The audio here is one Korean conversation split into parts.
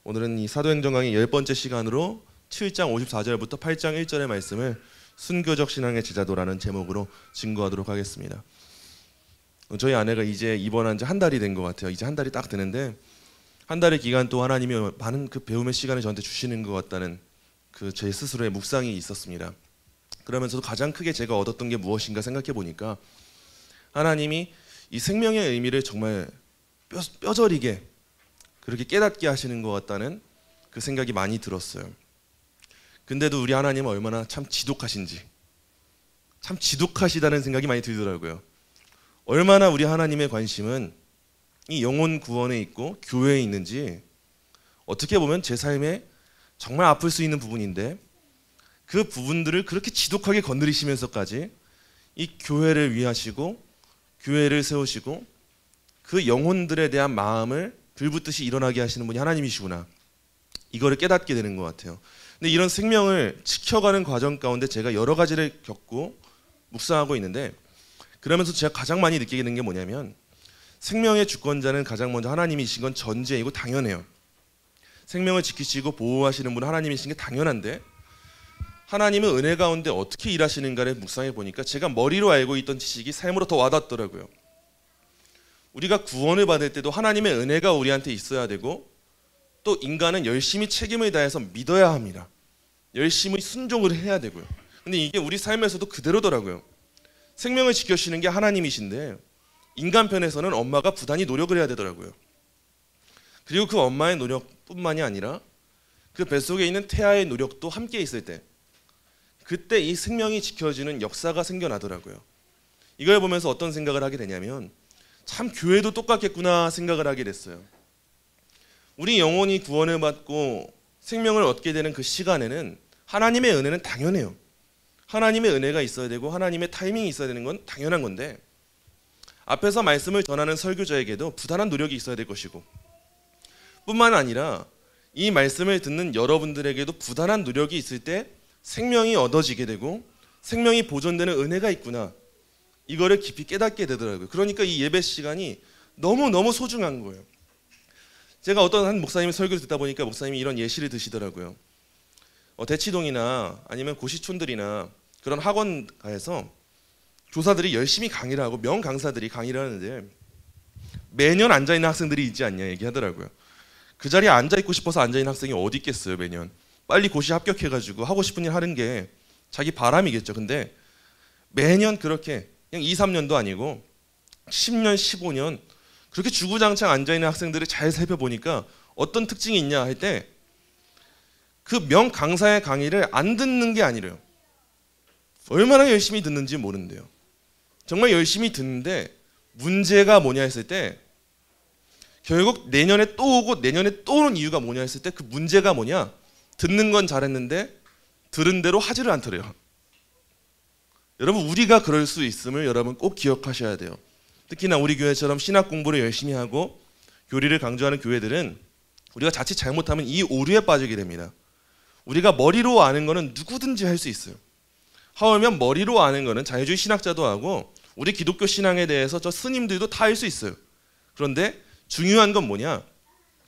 오늘은 이 사도행전 강의 10번째 시간으로 7장 54절부터 8장 1절의 말씀을 순교적 신앙의 제자도라는 제목으로 증거하도록 하겠습니다. 저희 아내가 이제 입원한 지 한 달이 된 것 같아요. 이제 한 달이 딱 되는데 한 달의 기간 동안 하나님이 많은 그 배움의 시간을 저한테 주시는 것 같다는 그 제 스스로의 묵상이 있었습니다. 그러면서도 가장 크게 제가 얻었던 게 무엇인가 생각해 보니까 하나님이 이 생명의 의미를 정말 뼈저리게 그렇게 깨닫게 하시는 것 같다는 그 생각이 많이 들었어요. 근데도 우리 하나님은 얼마나 참 지독하신지, 참 지독하시다는 생각이 많이 들더라고요. 얼마나 우리 하나님의 관심은 이 영혼 구원에 있고 교회에 있는지, 어떻게 보면 제 삶에 정말 아플 수 있는 부분인데 그 부분들을 그렇게 지독하게 건드리시면서까지 이 교회를 위하시고 교회를 세우시고 그 영혼들에 대한 마음을 불붙듯이 일어나게 하시는 분이 하나님이시구나, 이거를 깨닫게 되는 것 같아요. 근데 이런 생명을 지켜가는 과정 가운데 제가 여러 가지를 겪고 묵상하고 있는데, 그러면서 제가 가장 많이 느끼게 된 게 뭐냐면, 생명의 주권자는 가장 먼저 하나님이신 건 전제이고 당연해요. 생명을 지키시고 보호하시는 분은 하나님이신 게 당연한데, 하나님은 은혜 가운데 어떻게 일하시는가를 묵상해 보니까 제가 머리로 알고 있던 지식이 삶으로 더 와닿더라고요. 우리가 구원을 받을 때도 하나님의 은혜가 우리한테 있어야 되고, 또 인간은 열심히 책임을 다해서 믿어야 합니다. 열심히 순종을 해야 되고요. 근데 이게 우리 삶에서도 그대로더라고요. 생명을 지켜주시는 게 하나님이신데 인간 편에서는 엄마가 부단히 노력을 해야 되더라고요. 그리고 그 엄마의 노력뿐만이 아니라 그 뱃속에 있는 태아의 노력도 함께 있을 때, 그때 이 생명이 지켜지는 역사가 생겨나더라고요. 이걸 보면서 어떤 생각을 하게 되냐면, 참 교회도 똑같겠구나 생각을 하게 됐어요. 우리 영혼이 구원을 받고 생명을 얻게 되는 그 시간에는 하나님의 은혜는 당연해요. 하나님의 은혜가 있어야 되고 하나님의 타이밍이 있어야 되는 건 당연한 건데, 앞에서 말씀을 전하는 설교자에게도 부단한 노력이 있어야 될 것이고, 뿐만 아니라 이 말씀을 듣는 여러분들에게도 부단한 노력이 있을 때 생명이 얻어지게 되고 생명이 보존되는 은혜가 있구나, 이거를 깊이 깨닫게 되더라고요. 그러니까 이 예배 시간이 너무너무 소중한 거예요. 제가 어떤 한 목사님 설교를 듣다 보니까 목사님이 이런 예시를 드시더라고요. 대치동이나 아니면 고시촌들이나 그런 학원가에서 교사들이 열심히 강의를 하고 명강사들이 강의를 하는데 매년 앉아있는 학생들이 있지 않냐 얘기하더라고요. 그 자리에 앉아있고 싶어서 앉아있는 학생이 어디 있겠어요. 매년 빨리 고시 합격해가지고 하고 싶은 일 하는 게 자기 바람이겠죠. 근데 매년 그렇게 그냥 2, 3년도 아니고 10년, 15년 그렇게 주구장창 앉아있는 학생들을 잘 살펴보니까 어떤 특징이 있냐 할 때, 그 명강사의 강의를 안 듣는 게 아니래요. 얼마나 열심히 듣는지 모르는데요. 정말 열심히 듣는데 문제가 뭐냐 했을 때, 결국 내년에 또 오고 내년에 또 오는 이유가 뭐냐 했을 때, 그 문제가 뭐냐, 듣는 건 잘했는데 들은 대로 하지를 않더래요. 여러분, 우리가 그럴 수 있음을 여러분 꼭 기억하셔야 돼요. 특히나 우리 교회처럼 신학 공부를 열심히 하고 교리를 강조하는 교회들은 우리가 자칫 잘못하면 이 오류에 빠지게 됩니다. 우리가 머리로 아는 거는 누구든지 할 수 있어요. 하물며 머리로 아는 거는 자유주의 신학자도 하고 우리 기독교 신앙에 대해서 저 스님들도 다 할 수 있어요. 그런데 중요한 건 뭐냐,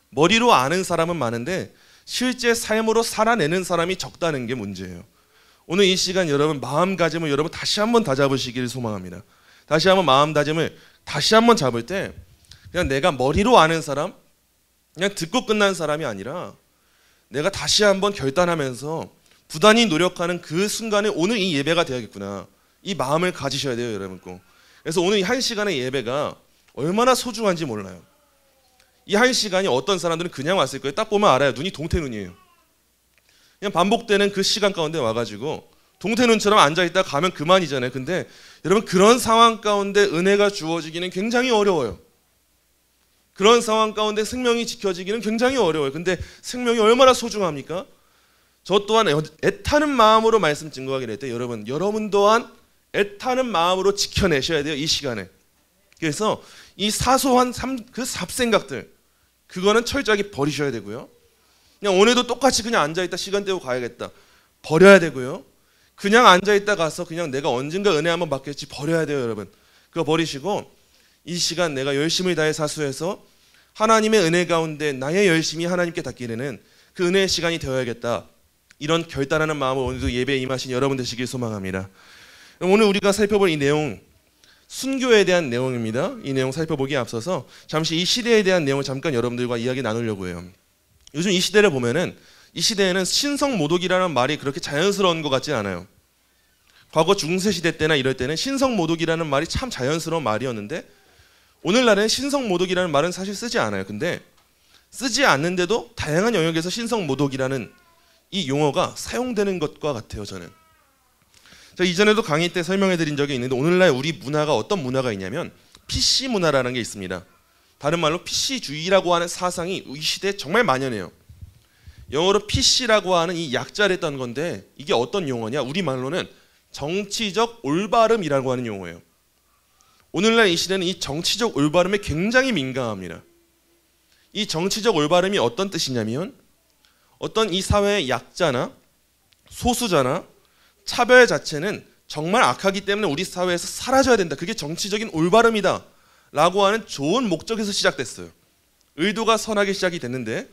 머리로 아는 사람은 많은데 실제 삶으로 살아내는 사람이 적다는 게 문제예요. 오늘 이 시간 여러분 마음가짐을 여러분 다시 한번 다잡으시기를 소망합니다. 다시 한번 마음다짐을 다시 한번 잡을 때, 그냥 내가 머리로 아는 사람, 그냥 듣고 끝난 사람이 아니라 내가 다시 한번 결단하면서 부단히 노력하는 그 순간에 오늘 이 예배가 되야겠구나, 이 마음을 가지셔야 돼요, 여러분 꼭. 그래서 오늘 이 한 시간의 예배가 얼마나 소중한지 몰라요. 이 한 시간이 어떤 사람들은 그냥 왔을 거예요. 딱 보면 알아요. 눈이 동태눈이에요. 그냥 반복되는 그 시간 가운데 와가지고 동태눈처럼 앉아있다 가면 그만이잖아요. 근데 여러분, 그런 상황 가운데 은혜가 주어지기는 굉장히 어려워요. 그런 상황 가운데 생명이 지켜지기는 굉장히 어려워요. 근데 생명이 얼마나 소중합니까? 저 또한 애타는 마음으로 말씀 증거하게 될 때 여러분 또한 애타는 마음으로 지켜내셔야 돼요, 이 시간에. 그래서 이 사소한 그 잡생각들, 그거는 철저하게 버리셔야 되고요. 그냥 오늘도 똑같이 그냥 앉아있다 시간 때우고 가야겠다, 버려야 되고요. 그냥 앉아있다 가서 그냥 내가 언젠가 은혜 한번 받겠지, 버려야 돼요, 여러분. 그거 버리시고 이 시간 내가 열심히 다해 사수해서 하나님의 은혜 가운데 나의 열심이 하나님께 닿기에는 그 은혜의 시간이 되어야겠다. 이런 결단하는 마음으로 오늘도 예배에 임하신 여러분 되시길 소망합니다. 오늘 우리가 살펴볼 이 내용, 순교에 대한 내용입니다. 이 내용 살펴보기에 앞서서 잠시 이 시대에 대한 내용을 잠깐 여러분들과 이야기 나누려고 해요. 요즘 이 시대를 보면은 이 시대에는 신성모독이라는 말이 그렇게 자연스러운 것 같지 않아요. 과거 중세시대 때나 이럴 때는 신성모독이라는 말이 참 자연스러운 말이었는데 오늘날에는 신성모독이라는 말은 사실 쓰지 않아요. 근데 쓰지 않는데도 다양한 영역에서 신성모독이라는 이 용어가 사용되는 것과 같아요. 저는 제가 이전에도 강의 때 설명해 드린 적이 있는데 오늘날 우리 문화가 어떤 문화가 있냐면 PC 문화라는 게 있습니다. 다른 말로 PC주의라고 하는 사상이 이 시대에 정말 만연해요. 영어로 PC라고 하는 이 약자를 했던 건데 이게 어떤 용어냐? 우리말로는 정치적 올바름이라고 하는 용어예요. 오늘날 이 시대는 이 정치적 올바름에 굉장히 민감합니다. 이 정치적 올바름이 어떤 뜻이냐면 어떤 이 사회의 약자나 소수자나 차별 자체는 정말 악하기 때문에 우리 사회에서 사라져야 된다. 그게 정치적인 올바름이다 라고 하는 좋은 목적에서 시작됐어요. 의도가 선하게 시작이 됐는데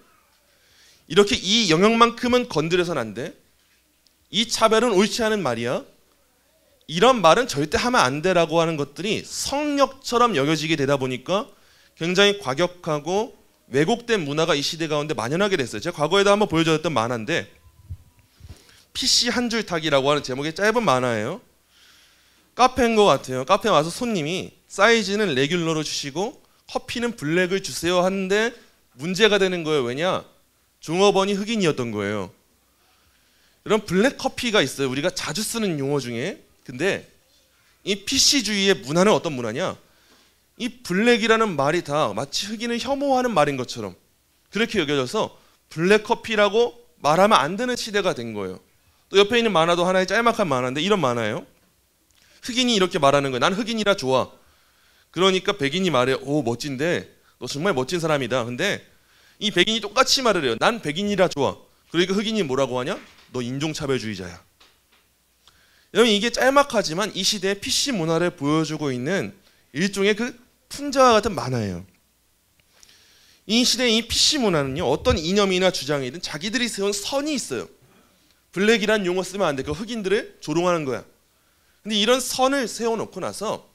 이렇게 이 영역만큼은 건드려서는 안 돼. 이 차별은 옳지 않은 말이야. 이런 말은 절대 하면 안 돼라고 하는 것들이 성역처럼 여겨지게 되다 보니까 굉장히 과격하고 왜곡된 문화가 이 시대 가운데 만연하게 됐어요. 제가 과거에도 한번 보여드렸던 만화인데 PC 한 줄 타기라고 하는 제목의 짧은 만화예요. 카페인 것 같아요. 카페에 와서 손님이 사이즈는 레귤러로 주시고 커피는 블랙을 주세요 하는데 문제가 되는 거예요. 왜냐? 종업원이 흑인이었던 거예요. 이런 블랙 커피가 있어요. 우리가 자주 쓰는 용어 중에. 근데 이 PC주의의 문화는 어떤 문화냐? 이 블랙이라는 말이 다 마치 흑인을 혐오하는 말인 것처럼 그렇게 여겨져서 블랙 커피라고 말하면 안 되는 시대가 된 거예요. 또 옆에 있는 만화도 하나의 짤막한 만화인데 이런 만화예요. 흑인이 이렇게 말하는 거예요. 난 흑인이라 좋아. 그러니까 백인이 말해요. 오, 멋진데 너 정말 멋진 사람이다. 근데 이 백인이 똑같이 말을 해요. 난 백인이라 좋아. 그러니까 흑인이 뭐라고 하냐? 너 인종차별주의자야. 여러분 이게 짤막하지만 이 시대의 PC 문화를 보여주고 있는 일종의 그 풍자와 같은 만화예요. 이 시대의 이 PC 문화는요. 어떤 이념이나 주장이든 자기들이 세운 선이 있어요. 블랙이란 용어 쓰면 안 돼. 그 흑인들을 조롱하는 거야. 근데 이런 선을 세워놓고 나서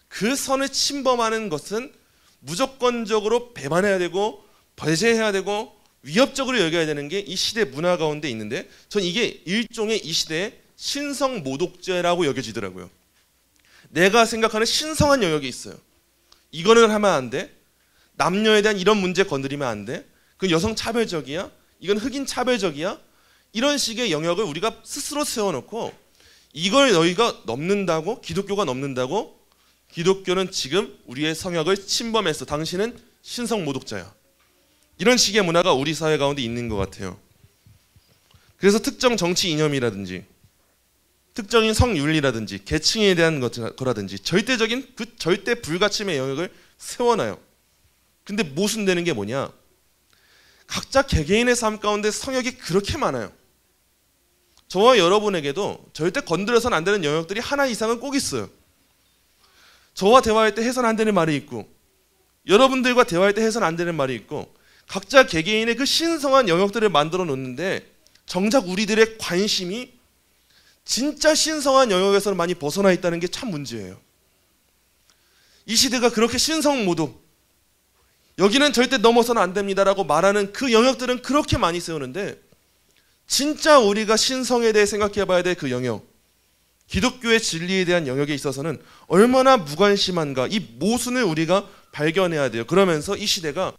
그 선을 침범하는 것은 무조건적으로 배반해야 되고 배제해야 되고 위협적으로 여겨야 되는 게 이 시대 문화 가운데 있는데 전 이게 일종의 이 시대의 신성모독죄라고 여겨지더라고요. 내가 생각하는 신성한 영역이 있어요. 이거는 하면 안 돼. 남녀에 대한 이런 문제 건드리면 안 돼. 그건 여성 차별적이야. 이건 흑인 차별적이야. 이런 식의 영역을 우리가 스스로 세워놓고 이걸 너희가 넘는다고? 기독교가 넘는다고? 기독교는 지금 우리의 성역을 침범했어. 당신은 신성모독자야. 이런 식의 문화가 우리 사회 가운데 있는 것 같아요. 그래서 특정 정치 이념이라든지 특정인 성윤리라든지 계층에 대한 거라든지 절대적인 그 절대 불가침의 영역을 세워놔요. 근데 모순되는 게 뭐냐? 각자 개개인의 삶 가운데 성역이 그렇게 많아요. 저와 여러분에게도 절대 건드려서는 안 되는 영역들이 하나 이상은 꼭 있어요. 저와 대화할 때 해서는 안 되는 말이 있고 여러분들과 대화할 때 해서는 안 되는 말이 있고 각자 개개인의 그 신성한 영역들을 만들어 놓는데 정작 우리들의 관심이 진짜 신성한 영역에서 많이 벗어나 있다는 게 참 문제예요. 이 시대가 그렇게 신성모독 여기는 절대 넘어서는 안 됩니다라고 말하는 그 영역들은 그렇게 많이 세우는데 진짜 우리가 신성에 대해 생각해 봐야 될 그 영역 기독교의 진리에 대한 영역에 있어서는 얼마나 무관심한가 이 모순을 우리가 발견해야 돼요. 그러면서 이 시대가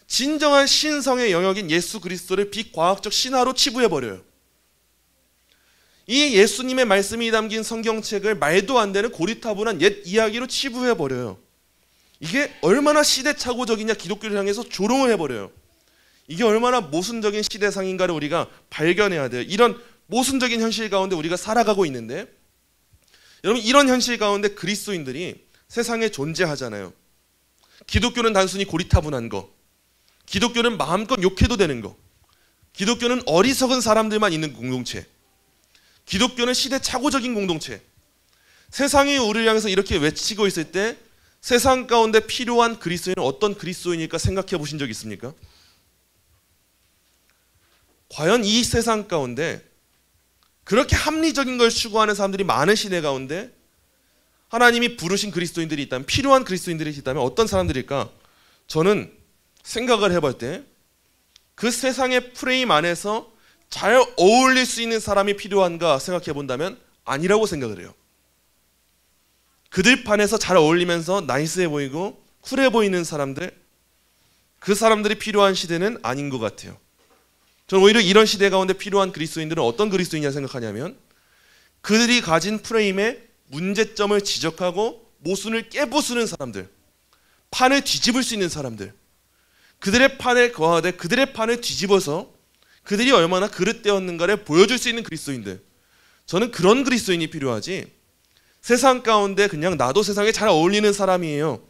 진정한 신성의 영역인 예수 그리스도를 비과학적 신화로 치부해버려요. 이 예수님의 말씀이 담긴 성경책을 말도 안 되는 고리타분한 옛 이야기로 치부해버려요. 이게 얼마나 시대착오적이냐 기독교를 향해서 조롱을 해버려요. 이게 얼마나 모순적인 시대상인가를 우리가 발견해야 돼요. 이런 모순적인 현실 가운데 우리가 살아가고 있는데 여러분 이런 현실 가운데 그리스도인들이 세상에 존재하잖아요. 기독교는 단순히 고리타분한 거 기독교는 마음껏 욕해도 되는 거 기독교는 어리석은 사람들만 있는 공동체 기독교는 시대착오적인 공동체 세상이 우리를 향해서 이렇게 외치고 있을 때 세상 가운데 필요한 그리스도인은 어떤 그리스도인일까 생각해 보신 적 있습니까? 과연 이 세상 가운데 그렇게 합리적인 걸 추구하는 사람들이 많은 시대 가운데 하나님이 부르신 그리스도인들이 있다면, 필요한 그리스도인들이 있다면 어떤 사람들일까? 저는 생각을 해볼 때 그 세상의 프레임 안에서 잘 어울릴 수 있는 사람이 필요한가 생각해 본다면 아니라고 생각을 해요. 그들 판에서 잘 어울리면서 나이스해 보이고 쿨해 보이는 사람들, 그 사람들이 필요한 시대는 아닌 것 같아요. 저는 오히려 이런 시대 가운데 필요한 그리스도인들은 어떤 그리스도인이라 생각하냐면 그들이 가진 프레임의 문제점을 지적하고 모순을 깨부수는 사람들, 판을 뒤집을 수 있는 사람들, 그들의 판에 거하되 그들의 판을 뒤집어서 그들이 얼마나 그릇되었는가를 보여줄 수 있는 그리스도인들, 저는 그런 그리스도인이 필요하지 세상 가운데 그냥 나도 세상에 잘 어울리는 사람이에요,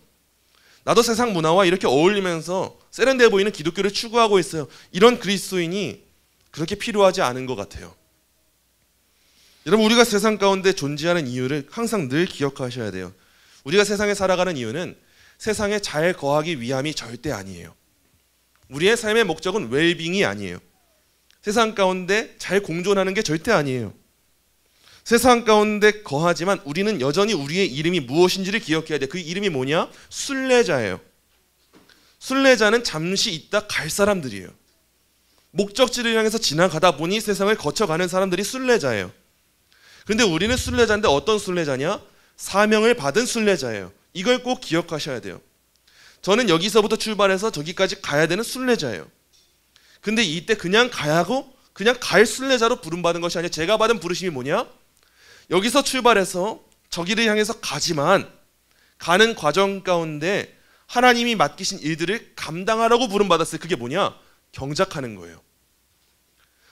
나도 세상 문화와 이렇게 어울리면서 세련돼 보이는 기독교를 추구하고 있어요, 이런 그리스도인이 그렇게 필요하지 않은 것 같아요. 여러분, 우리가 세상 가운데 존재하는 이유를 항상 늘 기억하셔야 돼요. 우리가 세상에 살아가는 이유는 세상에 잘 거하기 위함이 절대 아니에요. 우리의 삶의 목적은 웰빙이 아니에요. 세상 가운데 잘 공존하는 게 절대 아니에요. 세상 가운데 거하지만 우리는 여전히 우리의 이름이 무엇인지를 기억해야 돼. 그 이름이 뭐냐? 순례자예요. 순례자는 잠시 있다 갈 사람들이에요. 목적지를 향해서 지나가다 보니 세상을 거쳐가는 사람들이 순례자예요. 그런데 우리는 순례자인데 어떤 순례자냐? 사명을 받은 순례자예요. 이걸 꼭 기억하셔야 돼요. 저는 여기서부터 출발해서 저기까지 가야 되는 순례자예요. 근데 이때 그냥 가야고 그냥 갈 순례자로 부름받은 것이 아니라 제가 받은 부르심이 뭐냐? 여기서 출발해서 저기를 향해서 가지만 가는 과정 가운데 하나님이 맡기신 일들을 감당하라고 부름받았어요. 그게 뭐냐? 경작하는 거예요.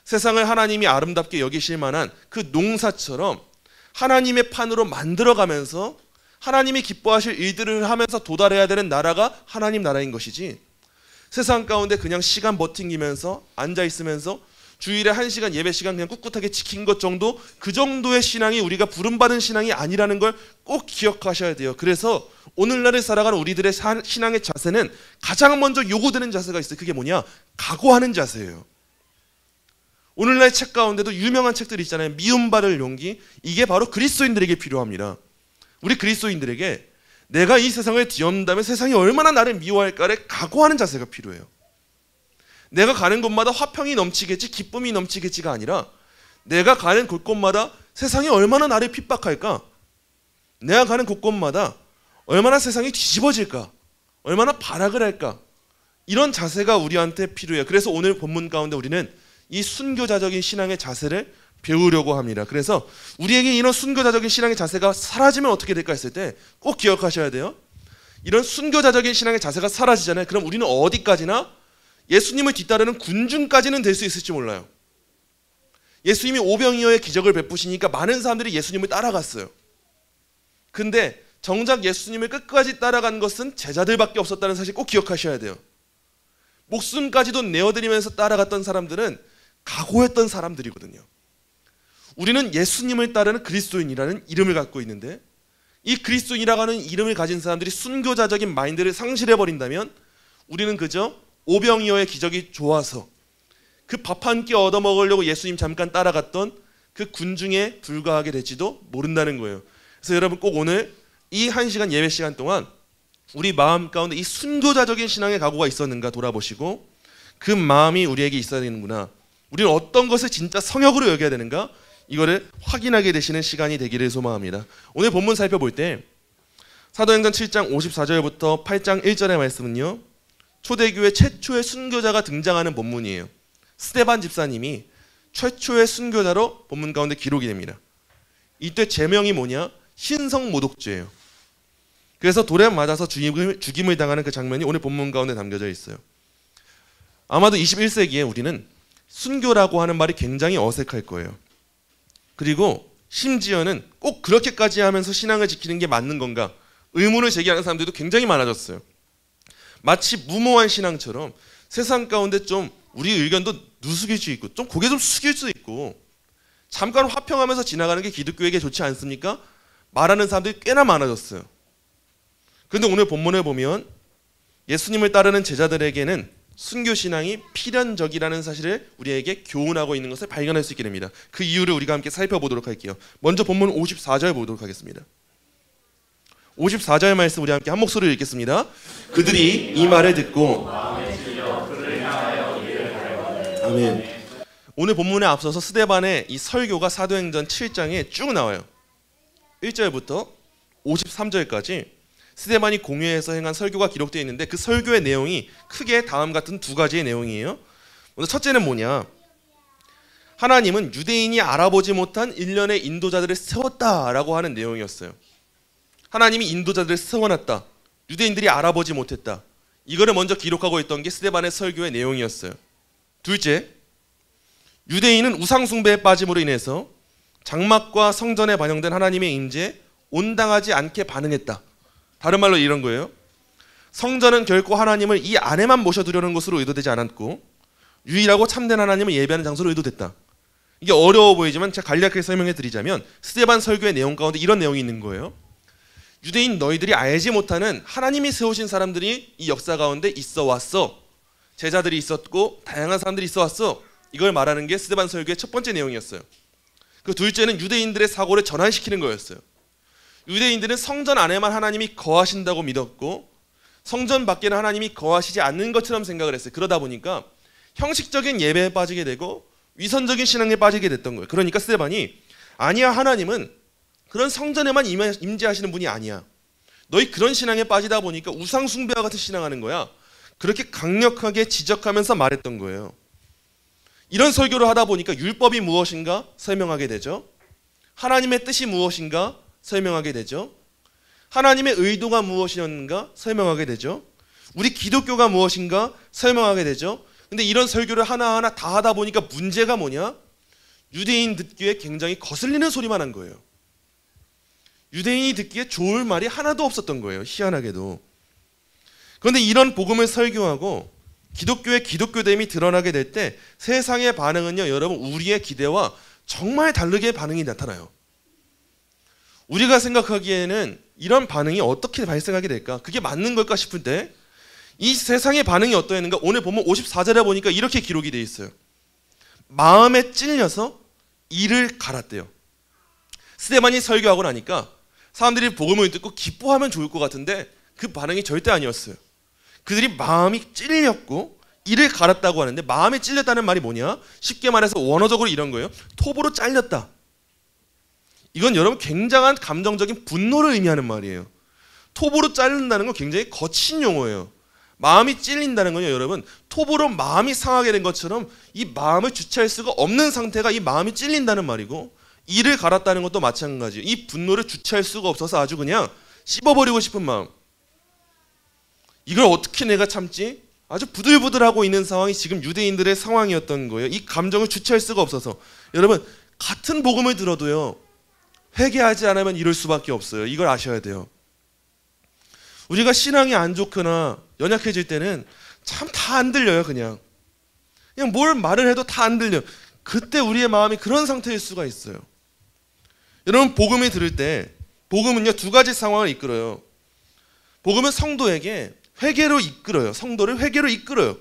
세상을 하나님이 아름답게 여기실 만한 그 농사처럼 하나님의 판으로 만들어가면서 하나님이 기뻐하실 일들을 하면서 도달해야 되는 나라가 하나님 나라인 것이지, 세상 가운데 그냥 시간 버팅기면서 앉아있으면서 주일에 1시간 예배 시간 그냥 꿋꿋하게 지킨 것 정도, 그 정도의 신앙이 우리가 부름받은 신앙이 아니라는 걸 꼭 기억하셔야 돼요. 그래서 오늘날을 살아가는 우리들의 신앙의 자세는 가장 먼저 요구되는 자세가 있어요. 그게 뭐냐? 각오하는 자세예요. 오늘날 책 가운데도 유명한 책들이 있잖아요. 미움받을 용기. 이게 바로 그리스도인들에게 필요합니다. 우리 그리스도인들에게 내가 이 세상을 뒤엎는다면 세상이 얼마나 나를 미워할까를 각오하는 자세가 필요해요. 내가 가는 곳마다 화평이 넘치겠지, 기쁨이 넘치겠지가 아니라 내가 가는 곳곳마다 세상이 얼마나 나를 핍박할까, 내가 가는 곳곳마다 얼마나 세상이 뒤집어질까, 얼마나 발악을 할까, 이런 자세가 우리한테 필요해요. 그래서 오늘 본문 가운데 우리는 이 순교자적인 신앙의 자세를 배우려고 합니다. 그래서 우리에게 이런 순교자적인 신앙의 자세가 사라지면 어떻게 될까 했을 때 꼭 기억하셔야 돼요. 이런 순교자적인 신앙의 자세가 사라지잖아요. 그럼 우리는 어디까지나 예수님을 뒤따르는 군중까지는 될 수 있을지 몰라요. 예수님이 오병이어의 기적을 베푸시니까 많은 사람들이 예수님을 따라갔어요. 근데 정작 예수님을 끝까지 따라간 것은 제자들밖에 없었다는 사실 꼭 기억하셔야 돼요. 목숨까지도 내어드리면서 따라갔던 사람들은 각오했던 사람들이거든요. 우리는 예수님을 따르는 그리스도인이라는 이름을 갖고 있는데 이 그리스도인이라고 하는 이름을 가진 사람들이 순교자적인 마인드를 상실해버린다면 우리는 그저 오병이어의 기적이 좋아서 그 밥 한 끼 얻어먹으려고 예수님 잠깐 따라갔던 그 군중에 불과하게 될지도 모른다는 거예요. 그래서 여러분 꼭 오늘 이 1시간 예배 시간 동안 우리 마음 가운데 이 순교자적인 신앙의 각오가 있었는가 돌아보시고 그 마음이 우리에게 있어야 되는구나, 우리는 어떤 것을 진짜 성역으로 여겨야 되는가, 이거를 확인하게 되시는 시간이 되기를 소망합니다. 오늘 본문 살펴볼 때 사도행전 7장 54절부터 8장 1절의 말씀은요, 초대교회 최초의 순교자가 등장하는 본문이에요. 스데반 집사님이 최초의 순교자로 본문 가운데 기록이 됩니다. 이때 제명이 뭐냐? 신성모독죄예요. 그래서 돌에 맞아서 죽임을 당하는 그 장면이 오늘 본문 가운데 담겨져 있어요. 아마도 21세기에 우리는 순교라고 하는 말이 굉장히 어색할 거예요. 그리고 심지어는 꼭 그렇게까지 하면서 신앙을 지키는 게 맞는 건가 의문을 제기하는 사람들도 굉장히 많아졌어요. 마치 무모한 신앙처럼 세상 가운데 좀 우리 의견도 누수길 수 있고 좀 고개 좀 숙일 수 있고 잠깐 화평하면서 지나가는 게 기독교에게 좋지 않습니까? 말하는 사람들이 꽤나 많아졌어요. 그런데 오늘 본문에 보면 예수님을 따르는 제자들에게는 순교신앙이 필연적이라는 사실을 우리에게 교훈하고 있는 것을 발견할 수 있게 됩니다. 그 이유를 우리가 함께 살펴보도록 할게요. 먼저 본문 54절 보도록 하겠습니다. 54절 말씀 우리 함께 한 목소리로 읽겠습니다. 그들이 이 말을 듣고 아멘. 오늘 본문에 앞서서 스데반의 이 설교가 사도행전 7장에 쭉 나와요. 1절부터 53절까지 스데반이 공회에서 행한 설교가 기록되어 있는데 그 설교의 내용이 크게 다음 같은 두 가지의 내용이에요. 먼저 첫째는 뭐냐? 하나님은 유대인이 알아보지 못한 일련의 인도자들을 세웠다라고 하는 내용이었어요. 하나님이 인도자들을 세워놨다. 유대인들이 알아보지 못했다. 이거를 먼저 기록하고 있던 게 스데반의 설교의 내용이었어요. 둘째, 유대인은 우상숭배에 빠짐으로 인해서 장막과 성전에 반영된 하나님의 임재에 온당하지 않게 반응했다. 다른 말로 이런 거예요. 성전은 결코 하나님을 이 안에만 모셔두려는 것으로 의도되지 않았고 유일하고 참된 하나님을 예배하는 장소로 의도됐다. 이게 어려워 보이지만 제가 간략하게 설명해 드리자면 스데반 설교의 내용 가운데 이런 내용이 있는 거예요. 유대인 너희들이 알지 못하는 하나님이 세우신 사람들이 이 역사 가운데 있어 왔어. 제자들이 있었고 다양한 사람들이 있어 왔어. 이걸 말하는 게 스데반 설교의 첫 번째 내용이었어요. 그 둘째는 유대인들의 사고를 전환시키는 거였어요. 유대인들은 성전 안에만 하나님이 거하신다고 믿었고 성전 밖에는 하나님이 거하시지 않는 것처럼 생각을 했어요. 그러다 보니까 형식적인 예배에 빠지게 되고 위선적인 신앙에 빠지게 됐던 거예요. 그러니까 스데반이 아니야, 하나님은 그런 성전에만 임재하시는 분이 아니야. 너희 그런 신앙에 빠지다 보니까 우상 숭배와 같은 신앙하는 거야. 그렇게 강력하게 지적하면서 말했던 거예요. 이런 설교를 하다 보니까 율법이 무엇인가 설명하게 되죠. 하나님의 뜻이 무엇인가 설명하게 되죠. 하나님의 의도가 무엇이었는가 설명하게 되죠. 우리 기독교가 무엇인가 설명하게 되죠. 근데 이런 설교를 하나하나 다 하다 보니까 문제가 뭐냐? 유대인 듣기에 굉장히 거슬리는 소리만 한 거예요. 유대인이 듣기에 좋을 말이 하나도 없었던 거예요. 희한하게도. 그런데 이런 복음을 설교하고 기독교의 기독교됨이 드러나게 될 때 세상의 반응은요, 여러분, 우리의 기대와 정말 다르게 반응이 나타나요. 우리가 생각하기에는 이런 반응이 어떻게 발생하게 될까? 그게 맞는 걸까 싶을 때 이 세상의 반응이 어떠했는가? 오늘 보면 54절에 보니까 이렇게 기록이 되어 있어요. 마음에 찔려서 이를 갈았대요. 스데반이 설교하고 나니까 사람들이 복음을 듣고 기뻐하면 좋을 것 같은데 그 반응이 절대 아니었어요. 그들이 마음이 찔렸고 이를 갈았다고 하는데 마음에 찔렸다는 말이 뭐냐? 쉽게 말해서 원어적으로 이런 거예요. 톱으로 잘렸다. 이건 여러분 굉장한 감정적인 분노를 의미하는 말이에요. 톱으로 자른다는 건 굉장히 거친 용어예요. 마음이 찔린다는 건요, 여러분, 톱으로 마음이 상하게 된 것처럼 이 마음을 주체할 수가 없는 상태가 이 마음이 찔린다는 말이고, 이를 갈았다는 것도 마찬가지예요. 이 분노를 주체할 수가 없어서 아주 그냥 씹어버리고 싶은 마음. 이걸 어떻게 내가 참지? 아주 부들부들하고 있는 상황이 지금 유대인들의 상황이었던 거예요. 이 감정을 주체할 수가 없어서. 여러분, 같은 복음을 들어도요, 회개하지 않으면 이럴 수밖에 없어요. 이걸 아셔야 돼요. 우리가 신앙이 안 좋거나 연약해질 때는 참 다 안 들려요. 그냥 뭘 말을 해도 다 안 들려. 그때 우리의 마음이 그런 상태일 수가 있어요. 여러분, 복음을 들을 때 복음은요, 두 가지 상황을 이끌어요. 복음은 성도에게 회개로 이끌어요. 성도를 회개로 이끌어요.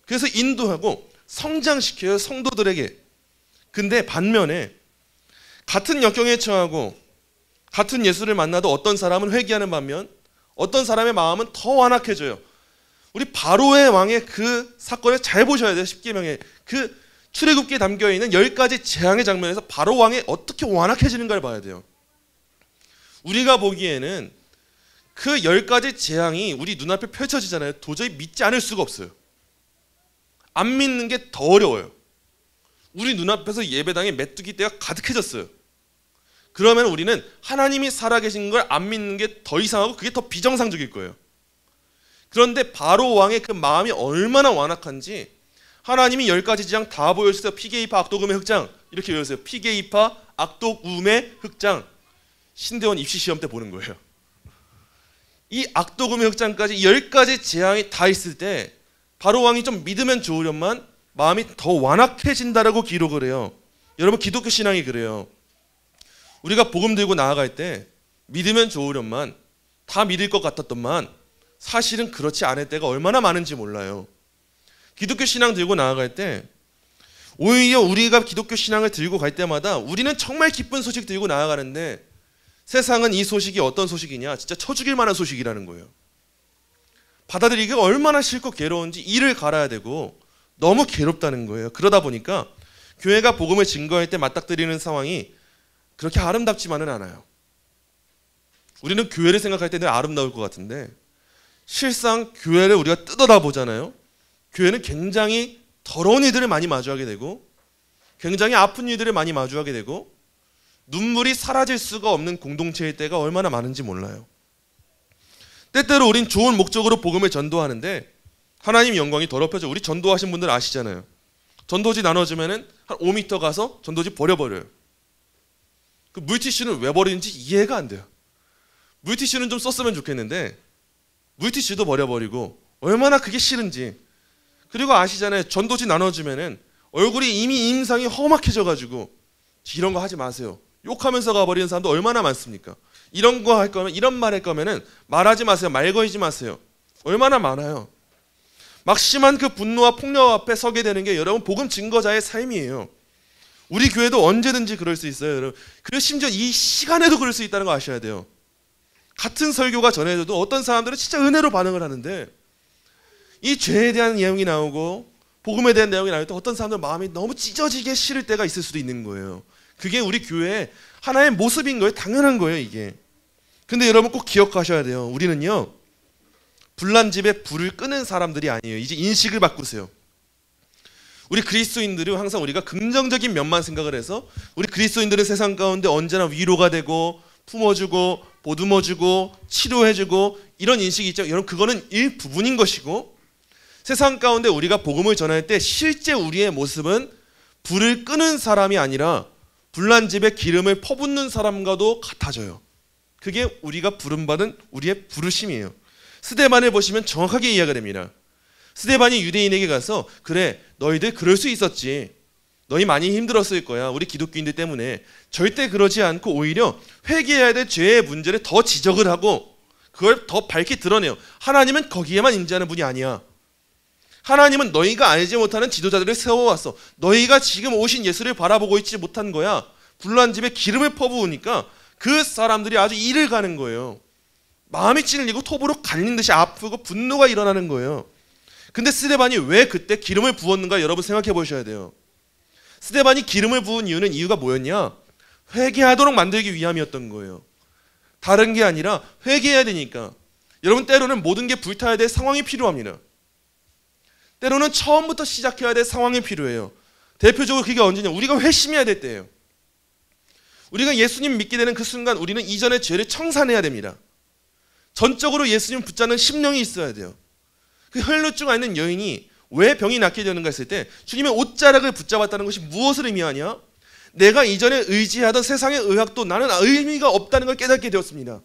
그래서 인도하고 성장시켜요, 성도들에게. 근데 반면에 같은 역경에 처하고 같은 예수를 만나도 어떤 사람은 회개하는 반면 어떤 사람의 마음은 더 완악해져요. 우리 바로의 왕의 그 사건을 잘 보셔야 돼요. 십계명에 그 출애굽기에 담겨있는 10가지 재앙의 장면에서 바로 왕이 어떻게 완악해지는가를 봐야 돼요. 우리가 보기에는 그 10가지 재앙이 우리 눈앞에 펼쳐지잖아요. 도저히 믿지 않을 수가 없어요. 안 믿는 게 더 어려워요. 우리 눈앞에서 예배당에 메뚜기 떼가 가득해졌어요. 그러면 우리는 하나님이 살아계신 걸 안 믿는 게 더 이상하고 그게 더 비정상적일 거예요. 그런데 바로 왕의 그 마음이 얼마나 완악한지 하나님이 10가지 재앙 다 보여주세요. 피게이파 악독음의 흑장, 이렇게 외우세요. 피게이파 악독음의 흑장. 신대원 입시시험 때 보는 거예요. 이 악독음의 흑장까지 10가지 재앙이 다 있을 때 바로 왕이 좀 믿으면 좋으련만 마음이 더 완악해진다라고 기록을 해요. 여러분, 기독교 신앙이 그래요. 우리가 복음 들고 나아갈 때 믿으면 좋으련만 다 믿을 것 같았더만 사실은 그렇지 않을 때가 얼마나 많은지 몰라요. 기독교 신앙 들고 나아갈 때 오히려 우리가 기독교 신앙을 들고 갈 때마다 우리는 정말 기쁜 소식 들고 나아가는데 세상은 이 소식이 어떤 소식이냐, 진짜 쳐 죽일 만한 소식이라는 거예요. 받아들이기가 얼마나 싫고 괴로운지 이를 갈아야 되고 너무 괴롭다는 거예요. 그러다 보니까 교회가 복음을 증거할 때 맞닥뜨리는 상황이 그렇게 아름답지만은 않아요. 우리는 교회를 생각할 때는 아름다울 것 같은데 실상 교회를 우리가 뜯어다 보잖아요. 교회는 굉장히 더러운 일들을 많이 마주하게 되고 굉장히 아픈 일들을 많이 마주하게 되고 눈물이 사라질 수가 없는 공동체일 때가 얼마나 많은지 몰라요. 때때로 우린 좋은 목적으로 복음을 전도하는데 하나님 영광이 더럽혀져. 우리 전도하신 분들 아시잖아요. 전도지 나눠주면은 한 5m 가서 전도지 버려버려요. 그 물티슈는 왜 버리는지 이해가 안 돼요. 물티슈는 좀 썼으면 좋겠는데 물티슈도 버려버리고 얼마나 그게 싫은지. 그리고 아시잖아요. 전도지 나눠주면은 얼굴이 이미 임상이 험악해져가지고 이런 거 하지 마세요. 욕하면서 가버리는 사람도 얼마나 많습니까? 이런 거 할 거면, 이런 말 할 거면은 말하지 마세요. 말 걸지 마세요. 얼마나 많아요. 막 심한 그 분노와 폭력 앞에 서게 되는 게 여러분 복음 증거자의 삶이에요. 우리 교회도 언제든지 그럴 수 있어요, 여러분. 그리고 심지어 이 시간에도 그럴 수 있다는 거 아셔야 돼요. 같은 설교가 전해져도 어떤 사람들은 진짜 은혜로 반응을 하는데 이 죄에 대한 내용이 나오고 복음에 대한 내용이 나올 때 어떤 사람들 마음이 너무 찢어지게 싫을 때가 있을 수도 있는 거예요. 그게 우리 교회의 하나의 모습인 거예요. 당연한 거예요, 이게. 근데 여러분 꼭 기억하셔야 돼요. 우리는요, 불난 집에 불을 끄는 사람들이 아니에요. 이제 인식을 바꾸세요. 우리 그리스도인들은 항상 우리가 긍정적인 면만 생각을 해서 우리 그리스도인들은 세상 가운데 언제나 위로가 되고 품어주고 보듬어주고 치료해주고 이런 인식이 있죠. 여러분 그거는 일부분인 것이고 세상 가운데 우리가 복음을 전할 때 실제 우리의 모습은 불을 끄는 사람이 아니라 불난 집에 기름을 퍼붓는 사람과도 같아져요. 그게 우리가 부름받은 우리의 부르심이에요. 스데반을 보시면 정확하게 이해가 됩니다. 스데반이 유대인에게 가서 그래 너희들 그럴 수 있었지. 너희 많이 힘들었을 거야. 우리 기독교인들 때문에. 절대 그러지 않고 오히려 회개해야 될 죄의 문제를 더 지적을 하고 그걸 더 밝게 드러내요. 하나님은 거기에만 임재하는 분이 아니야. 하나님은 너희가 알지 못하는 지도자들을 세워왔어. 너희가 지금 오신 예수를 바라보고 있지 못한 거야. 불난 집에 기름을 퍼부으니까 그 사람들이 아주 이를 가는 거예요. 마음이 찔리고 톱으로 갈린 듯이 아프고 분노가 일어나는 거예요. 근데 스데반이 왜 그때 기름을 부었는가 여러분 생각해 보셔야 돼요. 스데반이 기름을 부은 이유가 뭐였냐? 회개하도록 만들기 위함이었던 거예요. 다른 게 아니라 회개해야 되니까. 여러분 때로는 모든 게 불타야 될 상황이 필요합니다. 때로는 처음부터 시작해야 될 상황이 필요해요. 대표적으로 그게 언제냐? 우리가 회심해야 될 때예요. 우리가 예수님 믿게 되는 그 순간 우리는 이전의 죄를 청산해야 됩니다. 전적으로 예수님 붙잡는 심령이 있어야 돼요. 그 혈루증 앓는 여인이 왜 병이 낫게 되는가 했을 때 주님의 옷자락을 붙잡았다는 것이 무엇을 의미하냐? 내가 이전에 의지하던 세상의 의학도 나는 의미가 없다는 걸 깨닫게 되었습니다.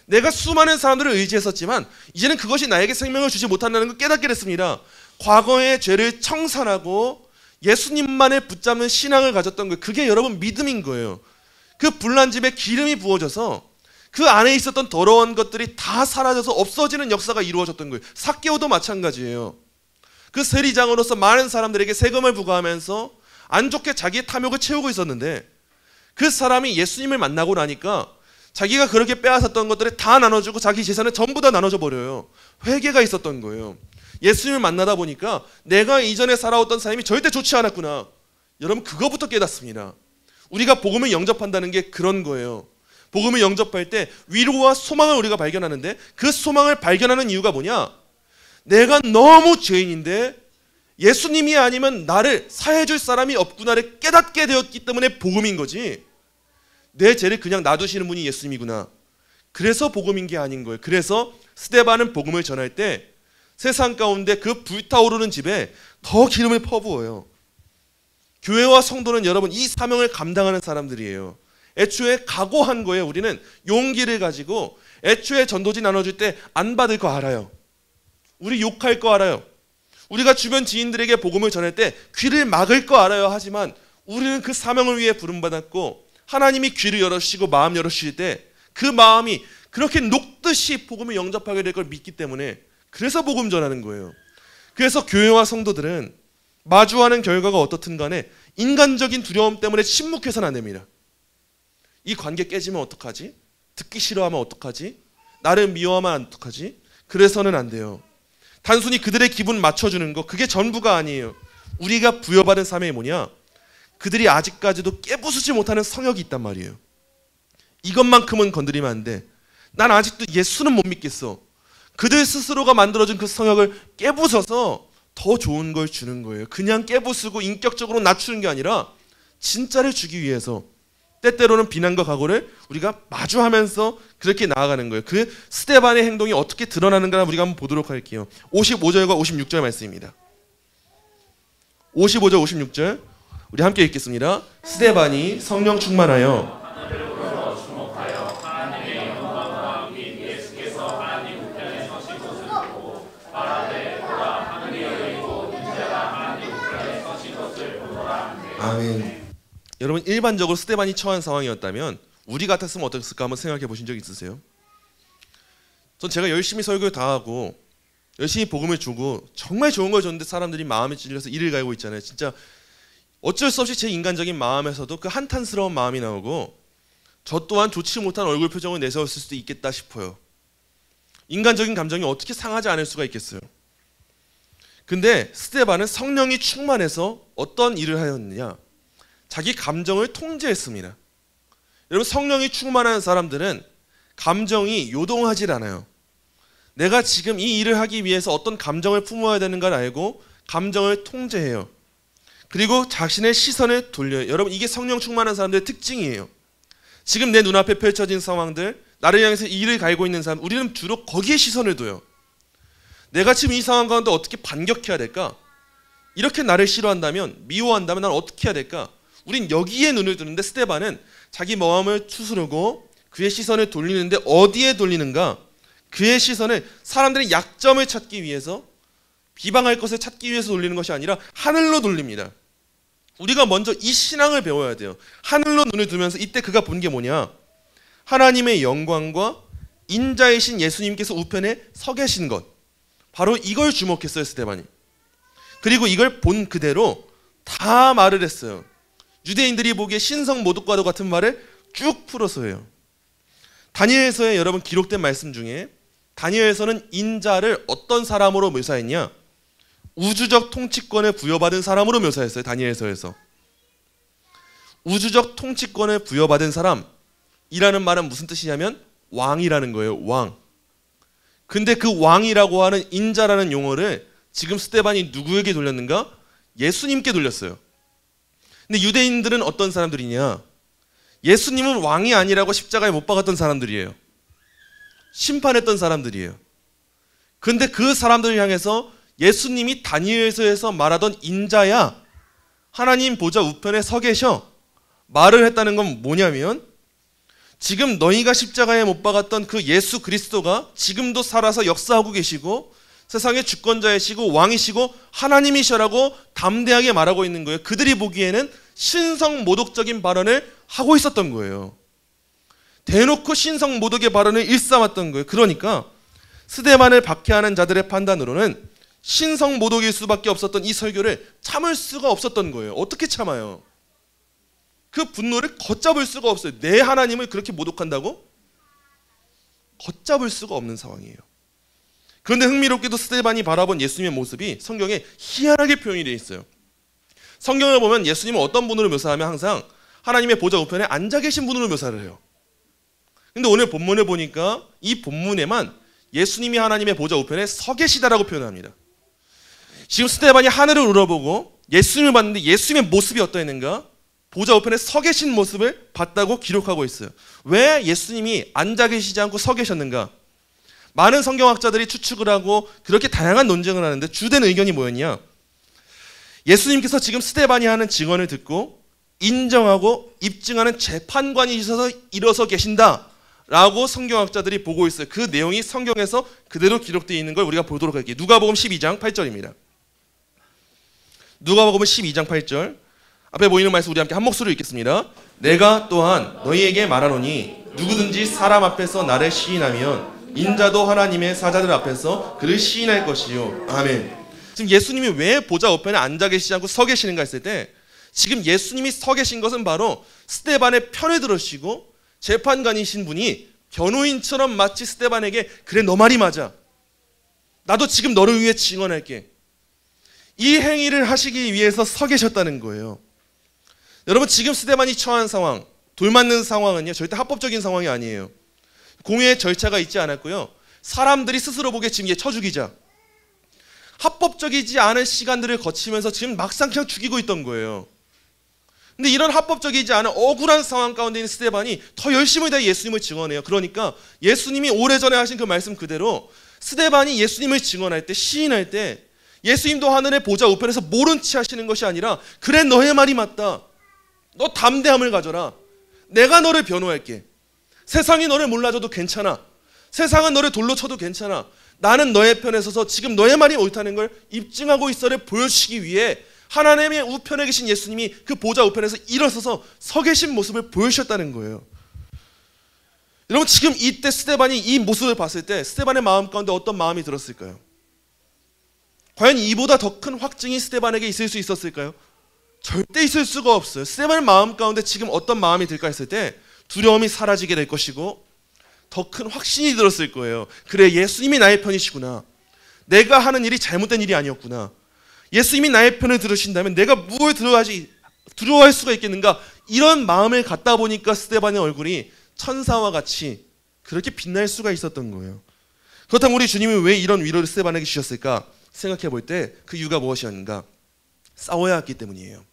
내가 수많은 사람들을 의지했었지만 이제는 그것이 나에게 생명을 주지 못한다는 걸 깨닫게 됐습니다. 과거의 죄를 청산하고 예수님만을 붙잡는 신앙을 가졌던 거예요. 그게 여러분 믿음인 거예요. 그 불난 집에 기름이 부어져서 그 안에 있었던 더러운 것들이 다 사라져서 없어지는 역사가 이루어졌던 거예요. 삭개오도 마찬가지예요. 그 세리장으로서 많은 사람들에게 세금을 부과하면서 안 좋게 자기의 탐욕을 채우고 있었는데 그 사람이 예수님을 만나고 나니까 자기가 그렇게 빼앗았던 것들을 다 나눠주고 자기 재산을 전부 다 나눠줘 버려요. 회개가 있었던 거예요. 예수님을 만나다 보니까 내가 이전에 살아왔던 삶이 절대 좋지 않았구나. 여러분 그거부터 깨닫습니다. 우리가 복음을 영접한다는 게 그런 거예요. 복음을 영접할 때 위로와 소망을 우리가 발견하는데 그 소망을 발견하는 이유가 뭐냐? 내가 너무 죄인인데 예수님이 아니면 나를 사해줄 사람이 없구나를 깨닫게 되었기 때문에 복음인 거지. 내 죄를 그냥 놔두시는 분이 예수님이구나. 그래서 복음인 게 아닌 거예요. 그래서 스데반은 복음을 전할 때 세상 가운데 그 불타오르는 집에 더 기름을 퍼부어요. 교회와 성도는 여러분 이 사명을 감당하는 사람들이에요. 애초에 각오한 거예요. 우리는 용기를 가지고 애초에 전도지 나눠줄 때 안 받을 거 알아요. 우리 욕할 거 알아요. 우리가 주변 지인들에게 복음을 전할 때 귀를 막을 거 알아요. 하지만 우리는 그 사명을 위해 부름받았고 하나님이 귀를 열어주시고 마음 열어주실 때 그 마음이 그렇게 녹듯이 복음을 영접하게 될 걸 믿기 때문에 그래서 복음 전하는 거예요. 그래서 교회와 성도들은 마주하는 결과가 어떻든 간에 인간적인 두려움 때문에 침묵해서는 안 됩니다. 이 관계 깨지면 어떡하지? 듣기 싫어하면 어떡하지? 나를 미워하면 어떡하지? 그래서는 안 돼요. 단순히 그들의 기분 맞춰주는 거, 그게 전부가 아니에요. 우리가 부여받은 사명이 뭐냐? 그들이 아직까지도 깨부수지 못하는 성역이 있단 말이에요. 이것만큼은 건드리면 안 돼. 난 아직도 예수는 못 믿겠어. 그들 스스로가 만들어준 그 성역을 깨부숴서 더 좋은 걸 주는 거예요. 그냥 깨부수고 인격적으로 낮추는 게 아니라 진짜를 주기 위해서 때때로는 비난과 각오를 우리가 마주하면서 그렇게 나아가는 거예요. 그 스데반의 행동이 어떻게 드러나는가 우리가 한번 보도록 할게요. 55절과 56절 말씀입니다. 55절 56절 우리 함께 읽겠습니다. 스데반이 성령 충만하여 아멘. 여러분 일반적으로 스데반이 처한 상황이었다면 우리 같았으면 어땠을까 한번 생각해 보신 적 있으세요? 전 제가 열심히 설교 다 하고 열심히 복음을 주고 정말 좋은 걸 줬는데 사람들이 마음에 찔려서 이를 갈고 있잖아요. 진짜 어쩔 수 없이 제 인간적인 마음에서도 그 한탄스러운 마음이 나오고 저 또한 좋지 못한 얼굴 표정을 내세웠을 수도 있겠다 싶어요. 인간적인 감정이 어떻게 상하지 않을 수가 있겠어요. 근데 스데반은 성령이 충만해서 어떤 일을 하였느냐? 자기 감정을 통제했습니다. 여러분 성령이 충만한 사람들은 감정이 요동하질 않아요. 내가 지금 이 일을 하기 위해서 어떤 감정을 품어야 되는 걸 알고 감정을 통제해요. 그리고 자신의 시선을 돌려요. 여러분 이게 성령 충만한 사람들의 특징이에요. 지금 내 눈앞에 펼쳐진 상황들, 나를 향해서 일을 갈고 있는 사람, 우리는 주로 거기에 시선을 둬요. 내가 지금 이 상황 가운데 어떻게 반격해야 될까? 이렇게 나를 싫어한다면, 미워한다면 난 어떻게 해야 될까? 우린 여기에 눈을 두는데 스데반은 자기 마음을 추스르고 그의 시선을 돌리는데 어디에 돌리는가? 그의 시선을 사람들의 약점을 찾기 위해서, 비방할 것을 찾기 위해서 돌리는 것이 아니라 하늘로 돌립니다. 우리가 먼저 이 신앙을 배워야 돼요. 하늘로 눈을 두면서 이때 그가 본 게 뭐냐? 하나님의 영광과 인자이신 예수님께서 우편에 서 계신 것, 바로 이걸 주목했어요 스데반이. 그리고 이걸 본 그대로 다 말을 했어요. 유대인들이 보기에 신성모독과도 같은 말을 쭉 풀어서 해요. 다니엘서에 여러분 기록된 말씀 중에 다니엘서는 인자를 어떤 사람으로 묘사했냐? 우주적 통치권을 부여받은 사람으로 묘사했어요. 다니엘서에서. 우주적 통치권을 부여받은 사람이라는 말은 무슨 뜻이냐면 왕이라는 거예요. 왕. 근데 그 왕이라고 하는 인자라는 용어를 지금 스데반이 누구에게 돌렸는가? 예수님께 돌렸어요. 근데 유대인들은 어떤 사람들이냐? 예수님은 왕이 아니라고 십자가에 못 박았던 사람들이에요. 심판했던 사람들이에요. 근데 그 사람들을 향해서 예수님이 다니엘서에서 말하던 인자야, 하나님 보좌 우편에 서 계셔 말을 했다는 건 뭐냐면, 지금 너희가 십자가에 못 박았던 그 예수 그리스도가 지금도 살아서 역사하고 계시고 세상의 주권자이시고 왕이시고 하나님이셔라고 담대하게 말하고 있는 거예요. 그들이 보기에는 신성모독적인 발언을 하고 있었던 거예요. 대놓고 신성모독의 발언을 일삼았던 거예요. 그러니까 스데반을 박해하는 자들의 판단으로는 신성모독일 수밖에 없었던 이 설교를 참을 수가 없었던 거예요. 어떻게 참아요? 그 분노를 걷잡을 수가 없어요. 내 하나님을 그렇게 모독한다고? 걷잡을 수가 없는 상황이에요. 그런데 흥미롭게도 스데반이 바라본 예수님의 모습이 성경에 희한하게 표현이 되어 있어요. 성경을 보면 예수님은 어떤 분으로 묘사하면 항상 하나님의 보좌 우편에 앉아 계신 분으로 묘사를 해요. 근데 오늘 본문을 보니까 이 본문에만 예수님이 하나님의 보좌 우편에 서 계시다라고 표현합니다. 지금 스데반이 하늘을 우러보고 예수님을 봤는데 예수님의 모습이 어떠했는가? 보좌 우편에 서 계신 모습을 봤다고 기록하고 있어요. 왜 예수님이 앉아 계시지 않고 서 계셨는가? 많은 성경학자들이 추측을 하고 그렇게 다양한 논쟁을 하는데 주된 의견이 뭐였냐? 예수님께서 지금 스데반이 하는 증언을 듣고 인정하고 입증하는 재판관이 있어서 일어서 계신다라고 성경학자들이 보고 있어요. 그 내용이 성경에서 그대로 기록되어 있는 걸 우리가 보도록 할게요. 누가복음 12장 8절입니다. 누가복음 12장 8절 앞에 보이는 말씀 우리 함께 한 목소리로 읽겠습니다. 내가 또한 너희에게 말하노니 누구든지 사람 앞에서 나를 시인하면 인자도 하나님의 사자들 앞에서 그를 시인할 것이요. 아멘. 지금 예수님이 왜 보좌 우편에 앉아 계시지 않고 서 계시는가 했을 때, 지금 예수님이 서 계신 것은 바로 스데반의 편을 들으시고 재판관이신 분이 변호인처럼 마치 스데반에게 그래 너 말이 맞아, 나도 지금 너를 위해 증언할게, 이 행위를 하시기 위해서 서 계셨다는 거예요. 여러분, 지금 스데반이 처한 상황, 돌맞는 상황은요 절대 합법적인 상황이 아니에요. 공의의 절차가 있지 않았고요, 사람들이 스스로 보기에 지금 얘 쳐 죽이자, 합법적이지 않은 시간들을 거치면서 지금 막상 그냥 죽이고 있던 거예요. 근데 이런 합법적이지 않은 억울한 상황 가운데 있는 스데반이 더 열심히 다 예수님을 증언해요. 그러니까 예수님이 오래전에 하신 그 말씀 그대로 스데반이 예수님을 증언할 때, 시인할 때 예수님도 하늘의 보좌 우편에서 모른 체 하시는 것이 아니라 그래 너의 말이 맞다, 너 담대함을 가져라, 내가 너를 변호할게, 세상이 너를 몰라줘도 괜찮아, 세상은 너를 돌로 쳐도 괜찮아, 나는 너의 편에 서서 지금 너의 말이 옳다는 걸 입증하고 있어를 보여주시기 위해 하나님의 우편에 계신 예수님이 그 보좌 우편에서 일어서서 서 계신 모습을 보여주셨다는 거예요. 여러분, 지금 이때 스데반이 이 모습을 봤을 때 스데반의 마음 가운데 어떤 마음이 들었을까요? 과연 이보다 더 큰 확증이 스데반에게 있을 수 있었을까요? 절대 있을 수가 없어요. 스데반의 마음 가운데 지금 어떤 마음이 들까 했을 때 두려움이 사라지게 될 것이고 더 큰 확신이 들었을 거예요. 그래, 예수님이 나의 편이시구나, 내가 하는 일이 잘못된 일이 아니었구나, 예수님이 나의 편을 들으신다면 내가 무엇을 두려워할 수가 있겠는가, 이런 마음을 갖다 보니까 스데반의 얼굴이 천사와 같이 그렇게 빛날 수가 있었던 거예요. 그렇다면 우리 주님이 왜 이런 위로를 스데반에게 주셨을까 생각해 볼 때 그 이유가 무엇이었는가? 싸워야 했기 때문이에요.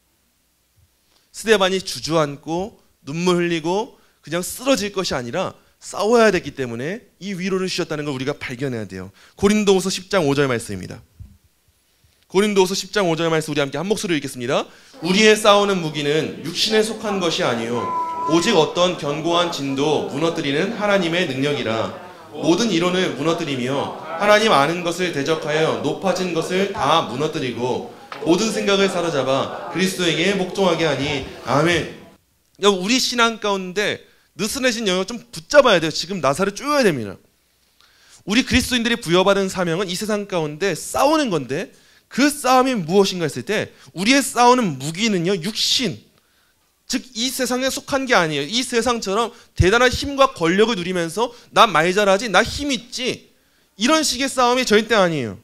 스데반이 주저앉고 눈물 흘리고 그냥 쓰러질 것이 아니라 싸워야 됐기 때문에 이 위로를 주셨다는 걸 우리가 발견해야 돼요. 고린도후서 10장 5절 말씀입니다. 고린도후서 10장 5절 말씀 우리 함께 한 목소리로 읽겠습니다. 우리의 싸우는 무기는 육신에 속한 것이 아니요 오직 어떤 견고한 진도 무너뜨리는 하나님의 능력이라. 모든 이론을 무너뜨리며 하나님 아는 것을 대적하여 높아진 것을 다 무너뜨리고 모든 생각을 사로잡아 그리스도에게 복종하게 하니. 아멘. 우리 신앙 가운데 느슨해진 영역 좀 붙잡아야 돼요. 지금 나사를 쪼여야 됩니다. 우리 그리스도인들이 부여받은 사명은 이 세상 가운데 싸우는 건데, 그 싸움이 무엇인가 했을 때 우리의 싸우는 무기는요 육신, 즉 이 세상에 속한 게 아니에요. 이 세상처럼 대단한 힘과 권력을 누리면서 나 말 잘하지, 나 힘 있지, 이런 식의 싸움이 절대 아니에요.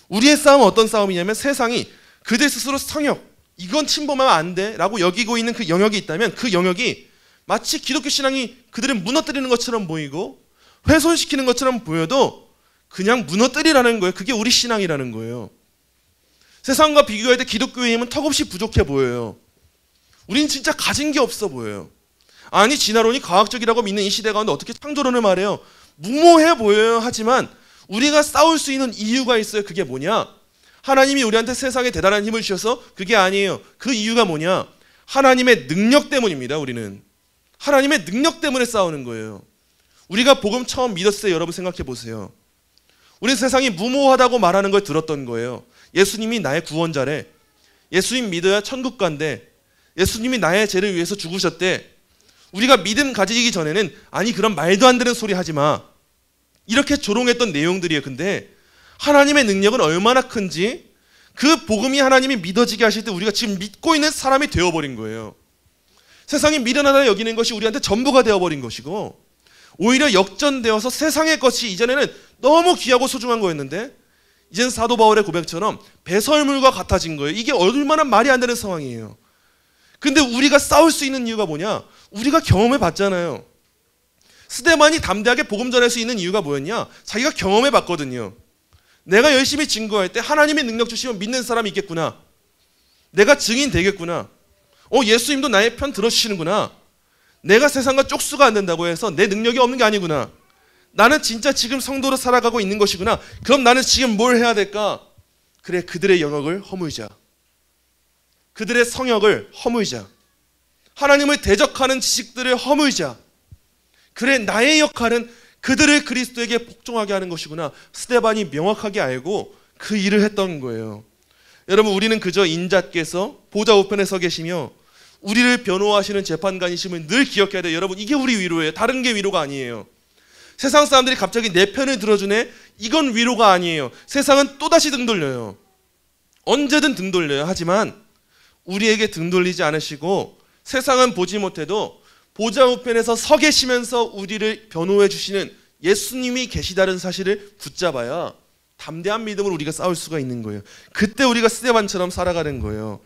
우리의 싸움은 어떤 싸움이냐면, 세상이 그들 스스로 성역, 이건 침범하면 안 돼 라고 여기고 있는 그 영역이 있다면 그 영역이 마치 기독교 신앙이 그들을 무너뜨리는 것처럼 보이고 훼손시키는 것처럼 보여도 그냥 무너뜨리라는 거예요. 그게 우리 신앙이라는 거예요. 세상과 비교할 때 기독교의 힘은 턱없이 부족해 보여요. 우린 진짜 가진 게 없어 보여요. 아니, 진화론이 과학적이라고 믿는 이 시대 가운데 어떻게 창조론을 말해요? 무모해 보여요. 하지만 우리가 싸울 수 있는 이유가 있어요. 그게 뭐냐? 하나님이 우리한테 세상에 대단한 힘을 주셔서 그게 아니에요. 그 이유가 뭐냐? 하나님의 능력 때문입니다. 우리는 하나님의 능력 때문에 싸우는 거예요. 우리가 복음 처음 믿었을 때 여러분 생각해 보세요. 우리 세상이 무모하다고 말하는 걸 들었던 거예요. 예수님이 나의 구원자래, 예수님 믿어야 천국 간대, 예수님이 나의 죄를 위해서 죽으셨대. 우리가 믿음 가지기 전에는 아니 그런 말도 안 되는 소리 하지 마, 이렇게 조롱했던 내용들이에요. 근데 하나님의 능력은 얼마나 큰지 그 복음이 하나님이 믿어지게 하실 때 우리가 지금 믿고 있는 사람이 되어버린 거예요. 세상이 미련하다 여기는 것이 우리한테 전부가 되어버린 것이고, 오히려 역전되어서 세상의 것이 이전에는 너무 귀하고 소중한 거였는데 이제는 사도 바울의 고백처럼 배설물과 같아진 거예요. 이게 얼마나 말이 안 되는 상황이에요. 근데 우리가 싸울 수 있는 이유가 뭐냐? 우리가 경험해 봤잖아요. 스데반이 담대하게 복음 전할 수 있는 이유가 뭐였냐? 자기가 경험해 봤거든요. 내가 열심히 증거할 때 하나님의 능력 주시면 믿는 사람이 있겠구나, 내가 증인 되겠구나, 예수님도 나의 편 들어주시는구나, 내가 세상과 쪽수가 안 된다고 해서 내 능력이 없는 게 아니구나, 나는 진짜 지금 성도로 살아가고 있는 것이구나. 그럼 나는 지금 뭘 해야 될까? 그래, 그들의 영역을 허물자, 그들의 성역을 허물자, 하나님을 대적하는 지식들을 허물자. 그래, 나의 역할은 그들을 그리스도에게 복종하게 하는 것이구나. 스데반이 명확하게 알고 그 일을 했던 거예요. 여러분, 우리는 그저 인자께서 보좌 우편에 서 계시며 우리를 변호하시는 재판관이심을 늘 기억해야 돼요. 여러분, 이게 우리 위로예요. 다른 게 위로가 아니에요. 세상 사람들이 갑자기 내 편을 들어주네, 이건 위로가 아니에요. 세상은 또다시 등 돌려요. 언제든 등 돌려요. 하지만 우리에게 등 돌리지 않으시고 세상은 보지 못해도 보좌 우편에서 서 계시면서 우리를 변호해 주시는 예수님이 계시다는 사실을 붙잡아야 담대한 믿음으로 우리가 싸울 수가 있는 거예요. 그때 우리가 스데반처럼 살아가는 거예요.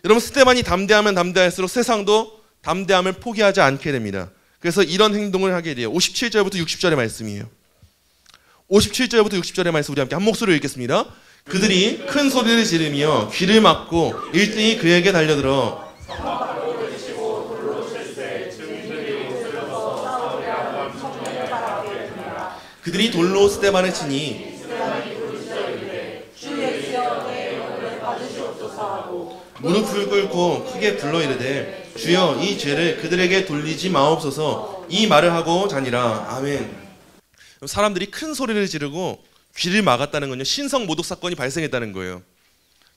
여러분, 스데반이 담대하면 담대할수록 세상도 담대함을 포기하지 않게 됩니다. 그래서 이런 행동을 하게 돼요. 57절부터 60절의 말씀이에요. 57절부터 60절의 말씀 우리 함께 한 목소리로 읽겠습니다. 그들이 큰 소리를 지르며 귀를 막고 일등이 그에게 달려들어 그들이 돌로 스데반을 치니 무릎을 꿇고 크게 불러 이르되 주여 이 죄를 그들에게 돌리지 마옵소서. 이 말을 하고 자니라. 아멘. 사람들이 큰 소리를 지르고 귀를 막았다는 건요, 신성 모독 사건이 발생했다는 거예요.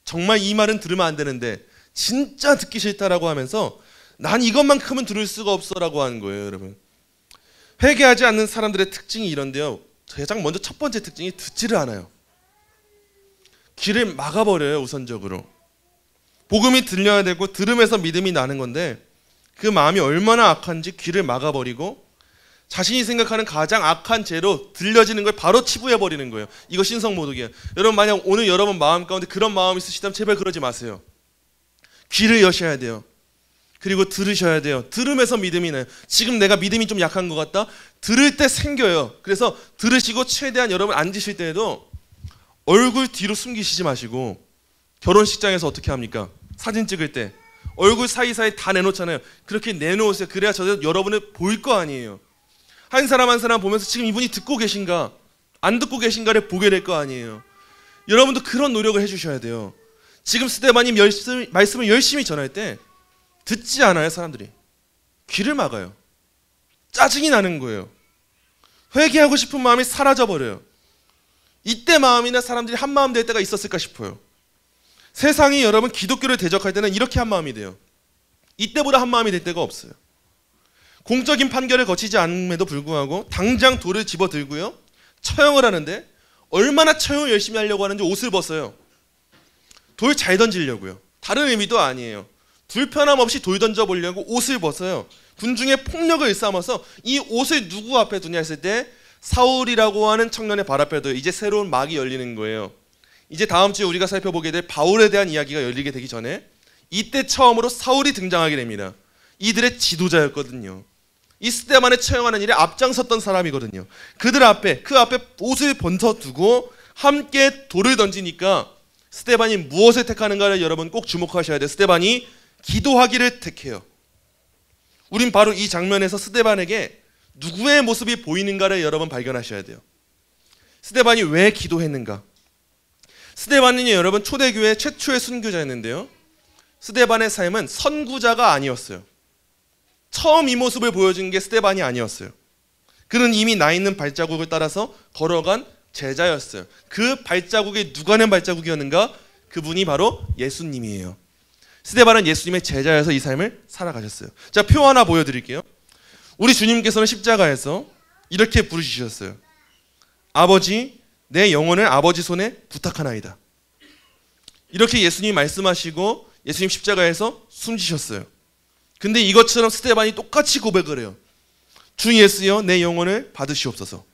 정말 이 말은 들으면 안 되는데 진짜 듣기 싫다라고 하면서 난 이것만큼은 들을 수가 없어라고 하는 거예요. 여러분, 회개하지 않는 사람들의 특징이 이런데요, 가장 먼저 첫 번째 특징이 듣지를 않아요. 귀를 막아버려요. 우선적으로 복음이 들려야 되고 들음에서 믿음이 나는 건데 그 마음이 얼마나 악한지 귀를 막아버리고 자신이 생각하는 가장 악한 죄로 들려지는 걸 바로 치부해버리는 거예요. 이거 신성모독이에요. 여러분, 만약 오늘 여러분 마음 가운데 그런 마음이 있으시다면 제발 그러지 마세요. 귀를 여셔야 돼요. 그리고 들으셔야 돼요. 들음에서 믿음이 나요. 지금 내가 믿음이 좀 약한 것 같다? 들을 때 생겨요. 그래서 들으시고 최대한 여러분 앉으실 때에도 얼굴 뒤로 숨기시지 마시고, 결혼식장에서 어떻게 합니까? 사진 찍을 때 얼굴 사이사이 다 내놓잖아요. 그렇게 내놓으세요. 그래야 저도 여러분을 보일 거 아니에요. 한 사람 한 사람 보면서 지금 이분이 듣고 계신가 안 듣고 계신가를 보게 될 거 아니에요. 여러분도 그런 노력을 해주셔야 돼요. 지금 스데반이 말씀을 열심히 전할 때 듣지 않아요. 사람들이 귀를 막아요. 짜증이 나는 거예요. 회개하고 싶은 마음이 사라져버려요. 이때 마음이나 사람들이 한 마음 될 때가 있었을까 싶어요. 세상이 여러분 기독교를 대적할 때는 이렇게 한 마음이 돼요. 이때보다 한 마음이 될 때가 없어요. 공적인 판결을 거치지 않음에도 불구하고 당장 돌을 집어들고요, 처형을 하는데 얼마나 처형을 열심히 하려고 하는지 옷을 벗어요. 돌 잘 던지려고요. 다른 의미도 아니에요. 불편함 없이 돌 던져보려고 옷을 벗어요. 군중의 폭력을 일삼아서 이 옷을 누구 앞에 두냐 했을 때 사울이라고 하는 청년의 발 앞에 둬요. 이제 새로운 막이 열리는 거예요. 이제 다음 주에 우리가 살펴보게 될 바울에 대한 이야기가 열리게 되기 전에 이때 처음으로 사울이 등장하게 됩니다. 이들의 지도자였거든요. 이 스데반을 처형하는 일에 앞장섰던 사람이거든요. 그들 앞에, 그 앞에 옷을 번져두고 함께 돌을 던지니까 스데반이 무엇을 택하는가를 여러분 꼭 주목하셔야 돼요. 스데반이 기도하기를 택해요. 우린 바로 이 장면에서 스데반에게 누구의 모습이 보이는가를 여러분 발견하셔야 돼요. 스데반이 왜 기도했는가? 스데반은요, 여러분 초대교회 최초의 순교자였는데요, 스데반의 삶은 선구자가 아니었어요. 처음 이 모습을 보여준 게 스데반이 아니었어요. 그는 이미 나 있는 발자국을 따라서 걸어간 제자였어요. 그 발자국이 누가 낸 발자국이었는가? 그분이 바로 예수님이에요. 스데반은 예수님의 제자여서 이 삶을 살아가셨어요. 자, 표 하나 보여드릴게요. 우리 주님께서는 십자가에서 이렇게 부르시셨어요. 아버지, 내 영혼을 아버지 손에 부탁하나이다. 이렇게 예수님이 말씀하시고 예수님 십자가에서 숨지셨어요. 근데 이것처럼 스데반이 똑같이 고백을 해요. 주 예수여, 내 영혼을 받으시옵소서.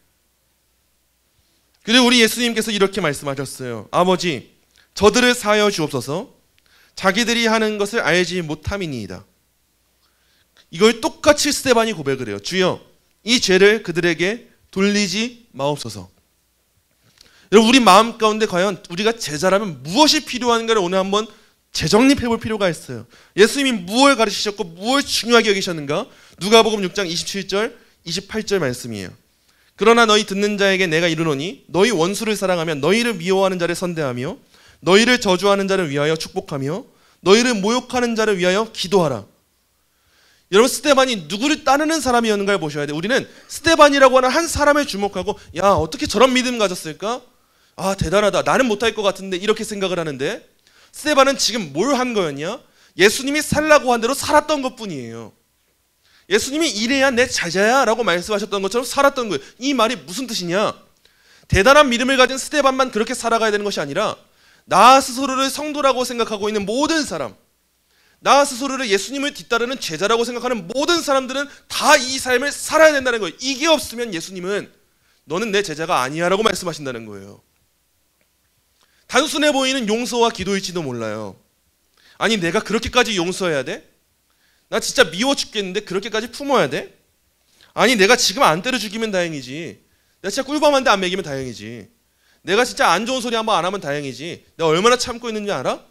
그리고 우리 예수님께서 이렇게 말씀하셨어요. 아버지, 저들을 사하여 주옵소서. 자기들이 하는 것을 알지 못함이니이다. 이걸 똑같이 스데반이 고백을 해요. 주여, 이 죄를 그들에게 돌리지 마옵소서. 여러분, 우리 마음 가운데 과연 우리가 제자라면 무엇이 필요한가를 오늘 한번 재정립해 볼 필요가 있어요. 예수님이 무엇을 가르치셨고 무엇을 중요하게 여기셨는가? 누가복음 6장 27절 28절 말씀이에요. 그러나 너희 듣는 자에게 내가 이르노니 너희 원수를 사랑하며 너희를 미워하는 자를 선대하며 너희를 저주하는 자를 위하여 축복하며 너희를 모욕하는 자를 위하여 기도하라. 여러분, 스데반이 누구를 따르는 사람이었는가를 보셔야 돼요. 우리는 스데반이라고 하는 한 사람을 주목하고 야, 어떻게 저런 믿음 가졌을까? 아, 대단하다. 나는 못할 것 같은데 이렇게 생각을 하는데 스데반은 지금 뭘 한 거였냐? 예수님이 살라고 한 대로 살았던 것뿐이에요. 예수님이 이래야 내 제자야 라고 말씀하셨던 것처럼 살았던 거예요. 이 말이 무슨 뜻이냐? 대단한 믿음을 가진 스데반만 그렇게 살아가야 되는 것이 아니라 나 스스로를 성도라고 생각하고 있는 모든 사람, 나 스스로를 예수님을 뒤따르는 제자라고 생각하는 모든 사람들은 다 이 삶을 살아야 된다는 거예요. 이게 없으면 예수님은 너는 내 제자가 아니야 라고 말씀하신다는 거예요. 단순해 보이는 용서와 기도일지도 몰라요. 아니 내가 그렇게까지 용서해야 돼? 나 진짜 미워 죽겠는데 그렇게까지 품어야 돼? 아니 내가 지금 안 때려 죽이면 다행이지, 내가 진짜 꿀밤한데 안 먹이면 다행이지, 내가 진짜 안 좋은 소리 한번 안 하면 다행이지, 내가 얼마나 참고 있는지 알아?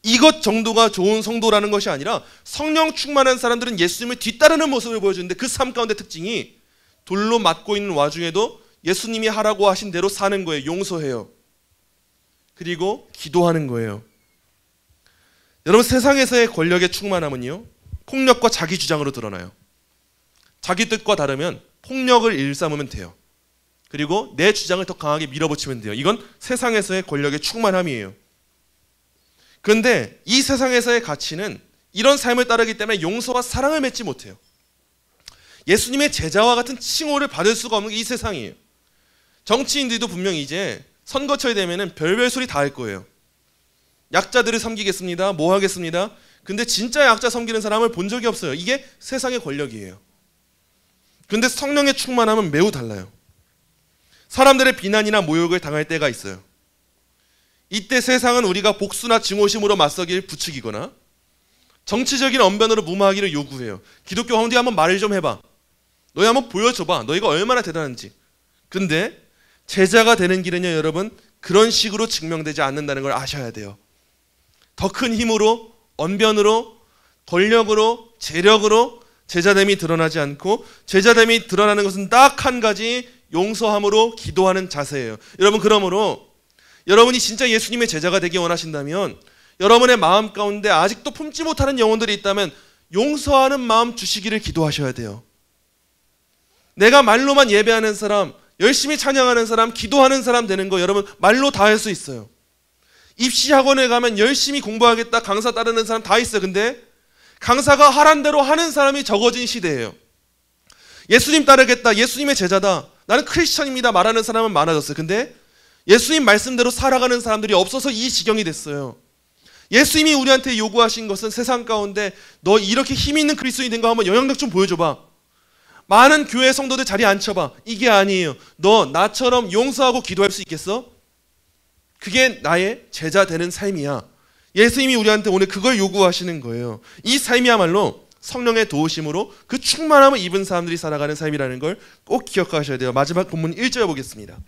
이것 정도가 좋은 성도라는 것이 아니라 성령 충만한 사람들은 예수님을 뒤따르는 모습을 보여주는데 그 삶 가운데 특징이 돌로 맞고 있는 와중에도 예수님이 하라고 하신 대로 사는 거예요. 용서해요. 그리고 기도하는 거예요. 여러분, 세상에서의 권력의 충만함은요, 폭력과 자기 주장으로 드러나요. 자기 뜻과 다르면 폭력을 일삼으면 돼요. 그리고 내 주장을 더 강하게 밀어붙이면 돼요. 이건 세상에서의 권력의 충만함이에요. 그런데 이 세상에서의 가치는 이런 삶을 따르기 때문에 용서와 사랑을 맺지 못해요. 예수님의 제자와 같은 칭호를 받을 수가 없는 게 이 세상이에요. 정치인들도 분명히 이제 선거철 되면은 별별 소리 다 할 거예요. 약자들을 섬기겠습니다. 뭐 하겠습니다. 근데 진짜 약자 섬기는 사람을 본 적이 없어요. 이게 세상의 권력이에요. 근데 성령의 충만함은 매우 달라요. 사람들의 비난이나 모욕을 당할 때가 있어요. 이때 세상은 우리가 복수나 증오심으로 맞서길 부추기거나 정치적인 언변으로 무마하기를 요구해요. 기독교 형제 한번 말을 좀 해봐. 너희 한번 보여줘봐. 너희가 얼마나 대단한지. 근데 제자가 되는 길은요, 여러분, 그런 식으로 증명되지 않는다는 걸 아셔야 돼요. 더 큰 힘으로, 언변으로, 권력으로, 재력으로 제자됨이 드러나지 않고, 제자됨이 드러나는 것은 딱 한 가지, 용서함으로 기도하는 자세예요. 여러분, 그러므로 여러분이 진짜 예수님의 제자가 되기 원하신다면 여러분의 마음 가운데 아직도 품지 못하는 영혼들이 있다면 용서하는 마음 주시기를 기도하셔야 돼요. 내가 말로만 예배하는 사람, 열심히 찬양하는 사람, 기도하는 사람 되는 거 여러분 말로 다 할 수 있어요. 입시학원에 가면 열심히 공부하겠다, 강사 따르는 사람 다 있어요. 근데 강사가 하란 대로 하는 사람이 적어진 시대예요. 예수님 따르겠다, 예수님의 제자다, 나는 크리스천입니다 말하는 사람은 많아졌어요. 근데 예수님 말씀대로 살아가는 사람들이 없어서 이 지경이 됐어요. 예수님이 우리한테 요구하신 것은 세상 가운데 너 이렇게 힘 있는 그리스도인이 된 거 한번 영향력 좀 보여줘봐, 많은 교회 성도들 자리에 앉혀봐, 이게 아니에요. 너 나처럼 용서하고 기도할 수 있겠어? 그게 나의 제자 되는 삶이야. 예수님이 우리한테 오늘 그걸 요구하시는 거예요. 이 삶이야말로 성령의 도우심으로 그 충만함을 입은 사람들이 살아가는 삶이라는 걸 꼭 기억하셔야 돼요. 마지막 본문 1절 보겠습니다.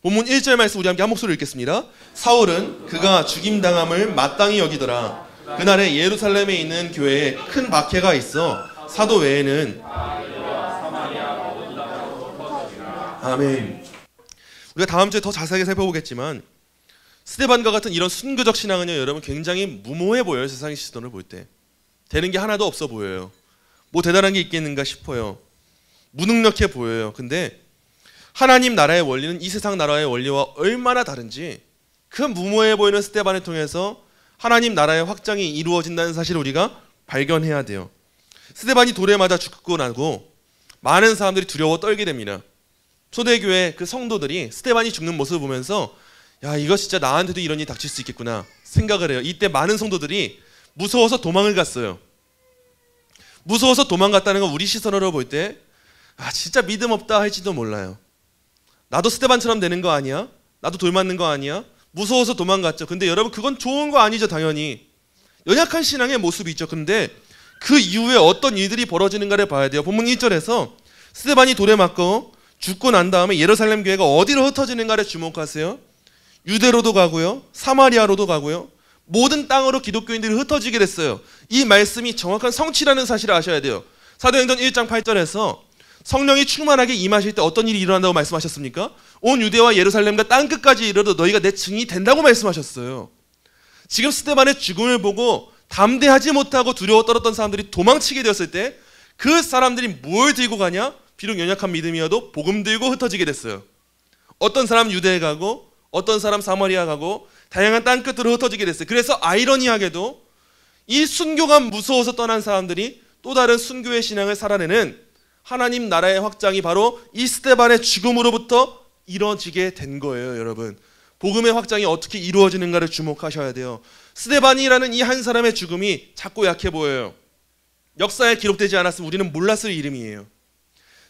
본문 1절 말씀 우리 함께 한 목소리로 읽겠습니다. 사울은 그가 죽임당함을 마땅히 여기더라. 그날에 예루살렘에 있는 교회에 큰 박해가 있어 사도 외에는 아멘. 우리가 다음 주에 더 자세하게 살펴보겠지만 스데반과 같은 이런 순교적 신앙은요, 여러분 굉장히 무모해 보여요. 세상의 시선을 볼 때 되는 게 하나도 없어 보여요. 뭐 대단한 게 있겠는가 싶어요. 무능력해 보여요. 근데 하나님 나라의 원리는 이 세상 나라의 원리와 얼마나 다른지 그 무모해 보이는 스데반을 통해서 하나님 나라의 확장이 이루어진다는 사실을 우리가 발견해야 돼요. 스데반이 돌에 맞아 죽고 나고 많은 사람들이 두려워 떨게 됩니다. 초대교회 그 성도들이 스데반이 죽는 모습을 보면서 야, 이거 진짜 나한테도 이런 일이 닥칠 수 있겠구나 생각을 해요. 이때 많은 성도들이 무서워서 도망을 갔어요. 무서워서 도망갔다는 건 우리 시선으로 볼 때 아, 진짜 믿음 없다 할지도 몰라요. 나도 스데반처럼 되는 거 아니야? 나도 돌 맞는 거 아니야? 무서워서 도망갔죠. 근데 여러분 그건 좋은 거 아니죠. 당연히 연약한 신앙의 모습이 있죠. 근데 그 이후에 어떤 일들이 벌어지는가를 봐야 돼요. 본문 1절에서 스데반이 돌에 맞고 죽고 난 다음에 예루살렘 교회가 어디로 흩어지는가를 주목하세요. 유대로도 가고요, 사마리아로도 가고요, 모든 땅으로 기독교인들이 흩어지게 됐어요. 이 말씀이 정확한 성취라는 사실을 아셔야 돼요. 사도행전 1장 8절에서 성령이 충만하게 임하실 때 어떤 일이 일어난다고 말씀하셨습니까? 온 유대와 예루살렘과 땅끝까지 이르러 너희가 내 증인이 된다고 말씀하셨어요. 지금 스데반의 죽음을 보고 담대하지 못하고 두려워 떨었던 사람들이 도망치게 되었을 때 그 사람들이 뭘 들고 가냐? 비록 연약한 믿음이어도 복음 들고 흩어지게 됐어요. 어떤 사람 유대에 가고 어떤 사람 사마리아 가고 다양한 땅끝으로 흩어지게 됐어요. 그래서 아이러니하게도 이 순교가 무서워서 떠난 사람들이 또 다른 순교의 신앙을 살아내는 하나님 나라의 확장이 바로 이 스데반의 죽음으로부터 이루어지게 된 거예요. 여러분, 복음의 확장이 어떻게 이루어지는가를 주목하셔야 돼요. 스데반이라는 이 한 사람의 죽음이 작고 약해 보여요. 역사에 기록되지 않았으면 우리는 몰랐을 이름이에요.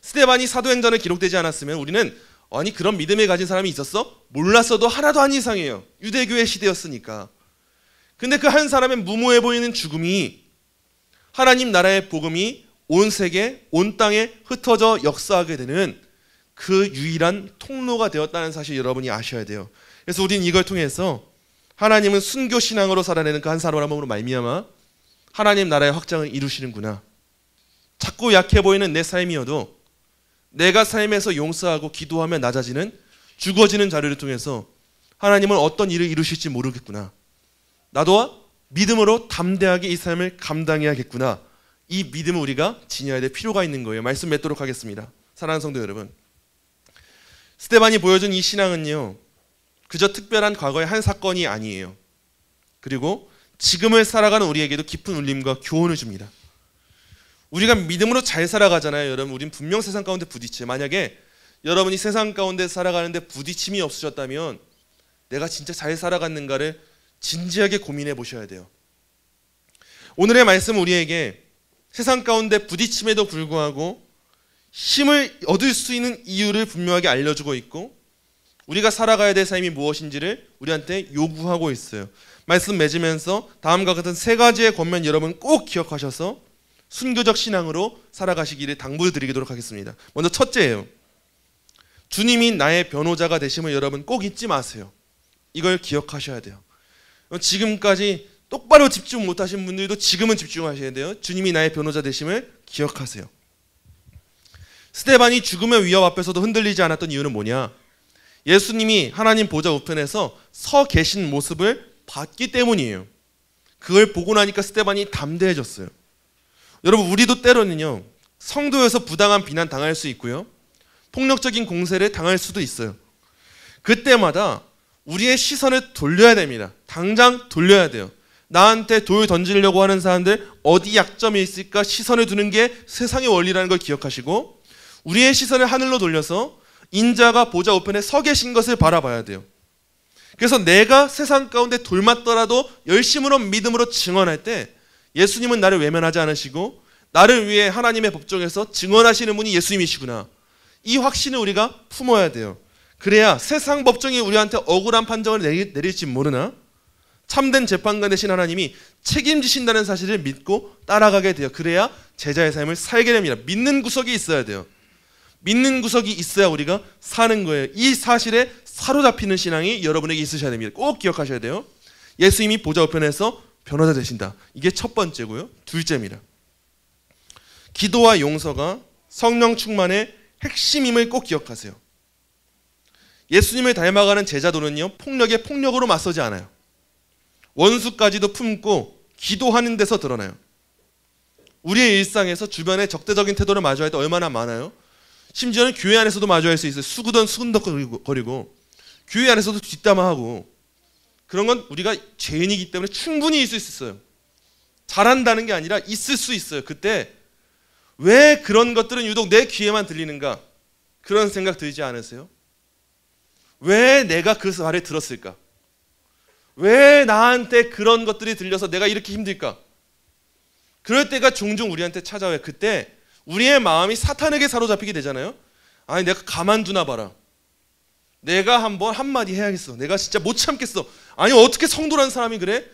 스데반이 사도행전에 기록되지 않았으면 우리는 아니 그런 믿음을 가진 사람이 있었어? 몰랐어도 하나도 안 이상해요. 유대교의 시대였으니까. 근데 그 한 사람의 무모해 보이는 죽음이 하나님 나라의 복음이 온 세계, 온 땅에 흩어져 역사하게 되는 그 유일한 통로가 되었다는 사실 여러분이 아셔야 돼요. 그래서 우리는 이걸 통해서 하나님은 순교 신앙으로 살아내는 그 한 사람으로 말미암아 하나님 나라의 확장을 이루시는구나. 작고 약해 보이는 내 삶이어도 내가 삶에서 용서하고 기도하며 낮아지는 죽어지는 자료를 통해서 하나님은 어떤 일을 이루실지 모르겠구나. 나도 믿음으로 담대하게 이 삶을 감당해야겠구나. 이 믿음을 우리가 지녀야 될 필요가 있는 거예요. 말씀 맺도록 하겠습니다. 사랑하는 성도 여러분, 스데반이 보여준 이 신앙은요, 그저 특별한 과거의 한 사건이 아니에요. 그리고 지금을 살아가는 우리에게도 깊은 울림과 교훈을 줍니다. 우리가 믿음으로 잘 살아가잖아요. 여러분, 우린 분명 세상 가운데 부딪혀요. 만약에 여러분이 세상 가운데 살아가는데 부딪힘이 없으셨다면 내가 진짜 잘 살아갔는가를 진지하게 고민해 보셔야 돼요. 오늘의 말씀은 우리에게 세상 가운데 부딪힘에도 불구하고 힘을 얻을 수 있는 이유를 분명하게 알려주고 있고 우리가 살아가야 될 삶이 무엇인지를 우리한테 요구하고 있어요. 말씀 맺으면서 다음과 같은 세 가지의 권면 여러분 꼭 기억하셔서 순교적 신앙으로 살아가시기를 당부드리도록 하겠습니다. 먼저 첫째예요. 주님이 나의 변호자가 되심을 여러분 꼭 잊지 마세요. 이걸 기억하셔야 돼요. 지금까지 똑바로 집중 못하신 분들도 지금은 집중하셔야 돼요. 주님이 나의 변호자 되심을 기억하세요. 스데반이 죽음의 위협 앞에서도 흔들리지 않았던 이유는 뭐냐? 예수님이 하나님 보좌 우편에서 서 계신 모습을 봤기 때문이에요. 그걸 보고 나니까 스데반이 담대해졌어요. 여러분, 우리도 때로는요, 성도여서 부당한 비난 당할 수 있고요, 폭력적인 공세를 당할 수도 있어요. 그때마다 우리의 시선을 돌려야 됩니다. 당장 돌려야 돼요. 나한테 돌 던지려고 하는 사람들 어디 약점이 있을까 시선을 두는 게 세상의 원리라는 걸 기억하시고 우리의 시선을 하늘로 돌려서 인자가 보좌 우편에 서 계신 것을 바라봐야 돼요. 그래서 내가 세상 가운데 돌 맞더라도 열심으로 믿음으로 증언할 때 예수님은 나를 외면하지 않으시고 나를 위해 하나님의 법정에서 증언하시는 분이 예수님이시구나. 이 확신을 우리가 품어야 돼요. 그래야 세상 법정이 우리한테 억울한 판정을 내릴지 모르나 참된 재판관 되신 하나님이 책임지신다는 사실을 믿고 따라가게 돼요. 그래야 제자의 삶을 살게 됩니다. 믿는 구석이 있어야 돼요. 믿는 구석이 있어야 우리가 사는 거예요. 이 사실에 사로잡히는 신앙이 여러분에게 있으셔야 됩니다. 꼭 기억하셔야 돼요. 예수님이 보좌 우편에서 변호사 되신다. 이게 첫 번째고요. 둘째입니다. 기도와 용서가 성령 충만의 핵심임을 꼭 기억하세요. 예수님을 닮아가는 제자도는요, 폭력에 폭력으로 맞서지 않아요. 원수까지도 품고 기도하는 데서 드러나요. 우리의 일상에서 주변에 적대적인 태도를 마주할 때 얼마나 많아요? 심지어는 교회 안에서도 마주할 수 있어요. 수구던 수근덕거리고 교회 안에서도 뒷담화하고 그런 건 우리가 죄인이기 때문에 충분히 있을 수 있어요. 잘한다는 게 아니라 있을 수 있어요. 그때 왜 그런 것들은 유독 내 귀에만 들리는가? 그런 생각 들지 않으세요? 왜 내가 그 말을 들었을까? 왜 나한테 그런 것들이 들려서 내가 이렇게 힘들까? 그럴 때가 종종 우리한테 찾아와요. 그때 우리의 마음이 사탄에게 사로잡히게 되잖아요. 아니 내가 가만두나 봐라. 내가 한번 한마디 해야겠어. 내가 진짜 못 참겠어. 아니 어떻게 성도라는 사람이 그래?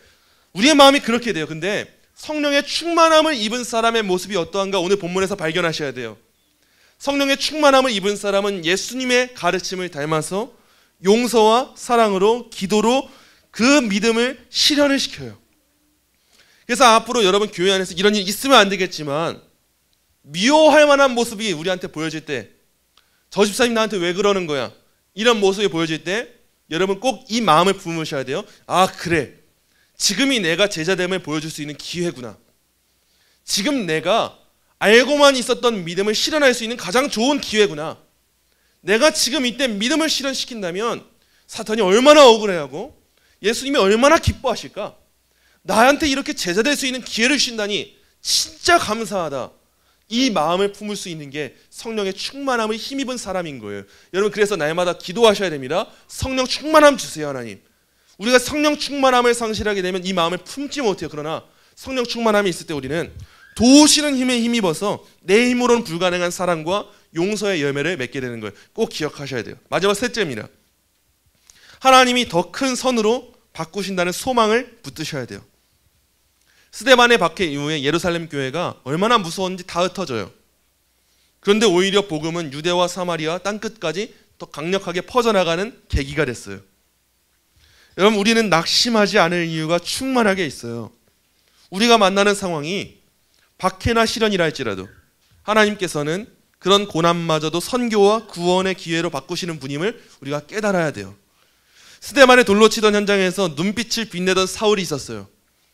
우리의 마음이 그렇게 돼요. 근데 성령의 충만함을 입은 사람의 모습이 어떠한가 오늘 본문에서 발견하셔야 돼요. 성령의 충만함을 입은 사람은 예수님의 가르침을 닮아서 용서와 사랑으로 기도로 그 믿음을 실현을 시켜요. 그래서 앞으로 여러분 교회 안에서 이런 일이 있으면 안 되겠지만 미워할 만한 모습이 우리한테 보여질 때 저 집사님 나한테 왜 그러는 거야? 이런 모습이 보여질 때 여러분 꼭 이 마음을 품으셔야 돼요. 아 그래, 지금이 내가 제자됨을 보여줄 수 있는 기회구나. 지금 내가 알고만 있었던 믿음을 실현할 수 있는 가장 좋은 기회구나. 내가 지금 이때 믿음을 실현시킨다면 사탄이 얼마나 억울해하고 예수님이 얼마나 기뻐하실까? 나한테 이렇게 제자 될 수 있는 기회를 주신다니 진짜 감사하다. 이 마음을 품을 수 있는 게 성령의 충만함을 힘입은 사람인 거예요. 여러분, 그래서 날마다 기도하셔야 됩니다. 성령 충만함 주세요, 하나님. 우리가 성령 충만함을 상실하게 되면 이 마음을 품지 못해요. 그러나 성령 충만함이 있을 때 우리는 도우시는 힘에 힘입어서 내 힘으로는 불가능한 사랑과 용서의 열매를 맺게 되는 거예요. 꼭 기억하셔야 돼요. 마지막 셋째입니다. 하나님이 더 큰 선으로 바꾸신다는 소망을 붙드셔야 돼요. 스데반의 박해 이후에 예루살렘 교회가 얼마나 무서웠는지 다 흩어져요. 그런데 오히려 복음은 유대와 사마리아 땅끝까지 더 강력하게 퍼져나가는 계기가 됐어요. 여러분, 우리는 낙심하지 않을 이유가 충만하게 있어요. 우리가 만나는 상황이 박해나 시련이라 할지라도 하나님께서는 그런 고난마저도 선교와 구원의 기회로 바꾸시는 분임을 우리가 깨달아야 돼요. 스데반의 돌로 치던 현장에서 눈빛을 빛내던 사울이 있었어요.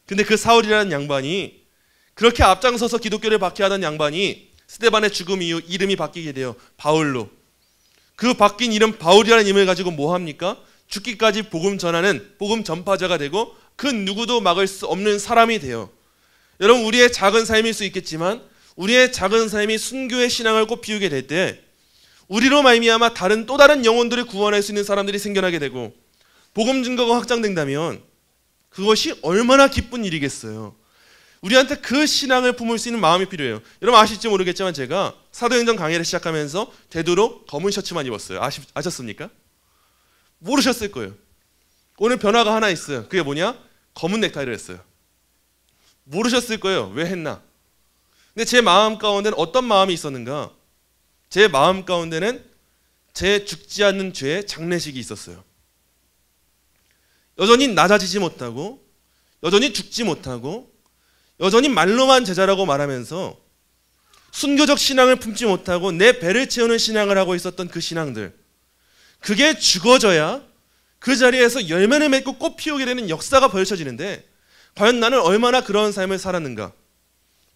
근데 그 사울이라는 양반이, 그렇게 앞장서서 기독교를 박해하던 양반이 스데반의 죽음 이후 이름이 바뀌게 돼요. 바울로. 그 바뀐 이름 바울이라는 이름을 가지고 뭐 합니까? 죽기까지 복음 전하는 복음 전파자가 되고 그 누구도 막을 수 없는 사람이 돼요. 여러분, 우리의 작은 삶일 수 있겠지만 우리의 작은 삶이 순교의 신앙을 꽃피우게 될 때 우리로 말미암아 또 다른 영혼들을 구원할 수 있는 사람들이 생겨나게 되고 복음 증거가 확장된다면 그것이 얼마나 기쁜 일이겠어요. 우리한테 그 신앙을 품을 수 있는 마음이 필요해요. 여러분, 아실지 모르겠지만 제가 사도행전 강의를 시작하면서 되도록 검은 셔츠만 입었어요. 아셨습니까? 모르셨을 거예요. 오늘 변화가 하나 있어요. 그게 뭐냐? 검은 넥타이를 했어요. 모르셨을 거예요. 왜 했나? 근데 제 마음 가운데는 어떤 마음이 있었는가? 제 마음 가운데는 제 죽지 않는 죄의 장례식이 있었어요. 여전히 낮아지지 못하고, 여전히 죽지 못하고, 여전히 말로만 제자라고 말하면서 순교적 신앙을 품지 못하고 내 배를 채우는 신앙을 하고 있었던 그 신앙들, 그게 죽어져야 그 자리에서 열매를 맺고 꽃 피우게 되는 역사가 벌쳐지는데, 과연 나는 얼마나 그런 삶을 살았는가?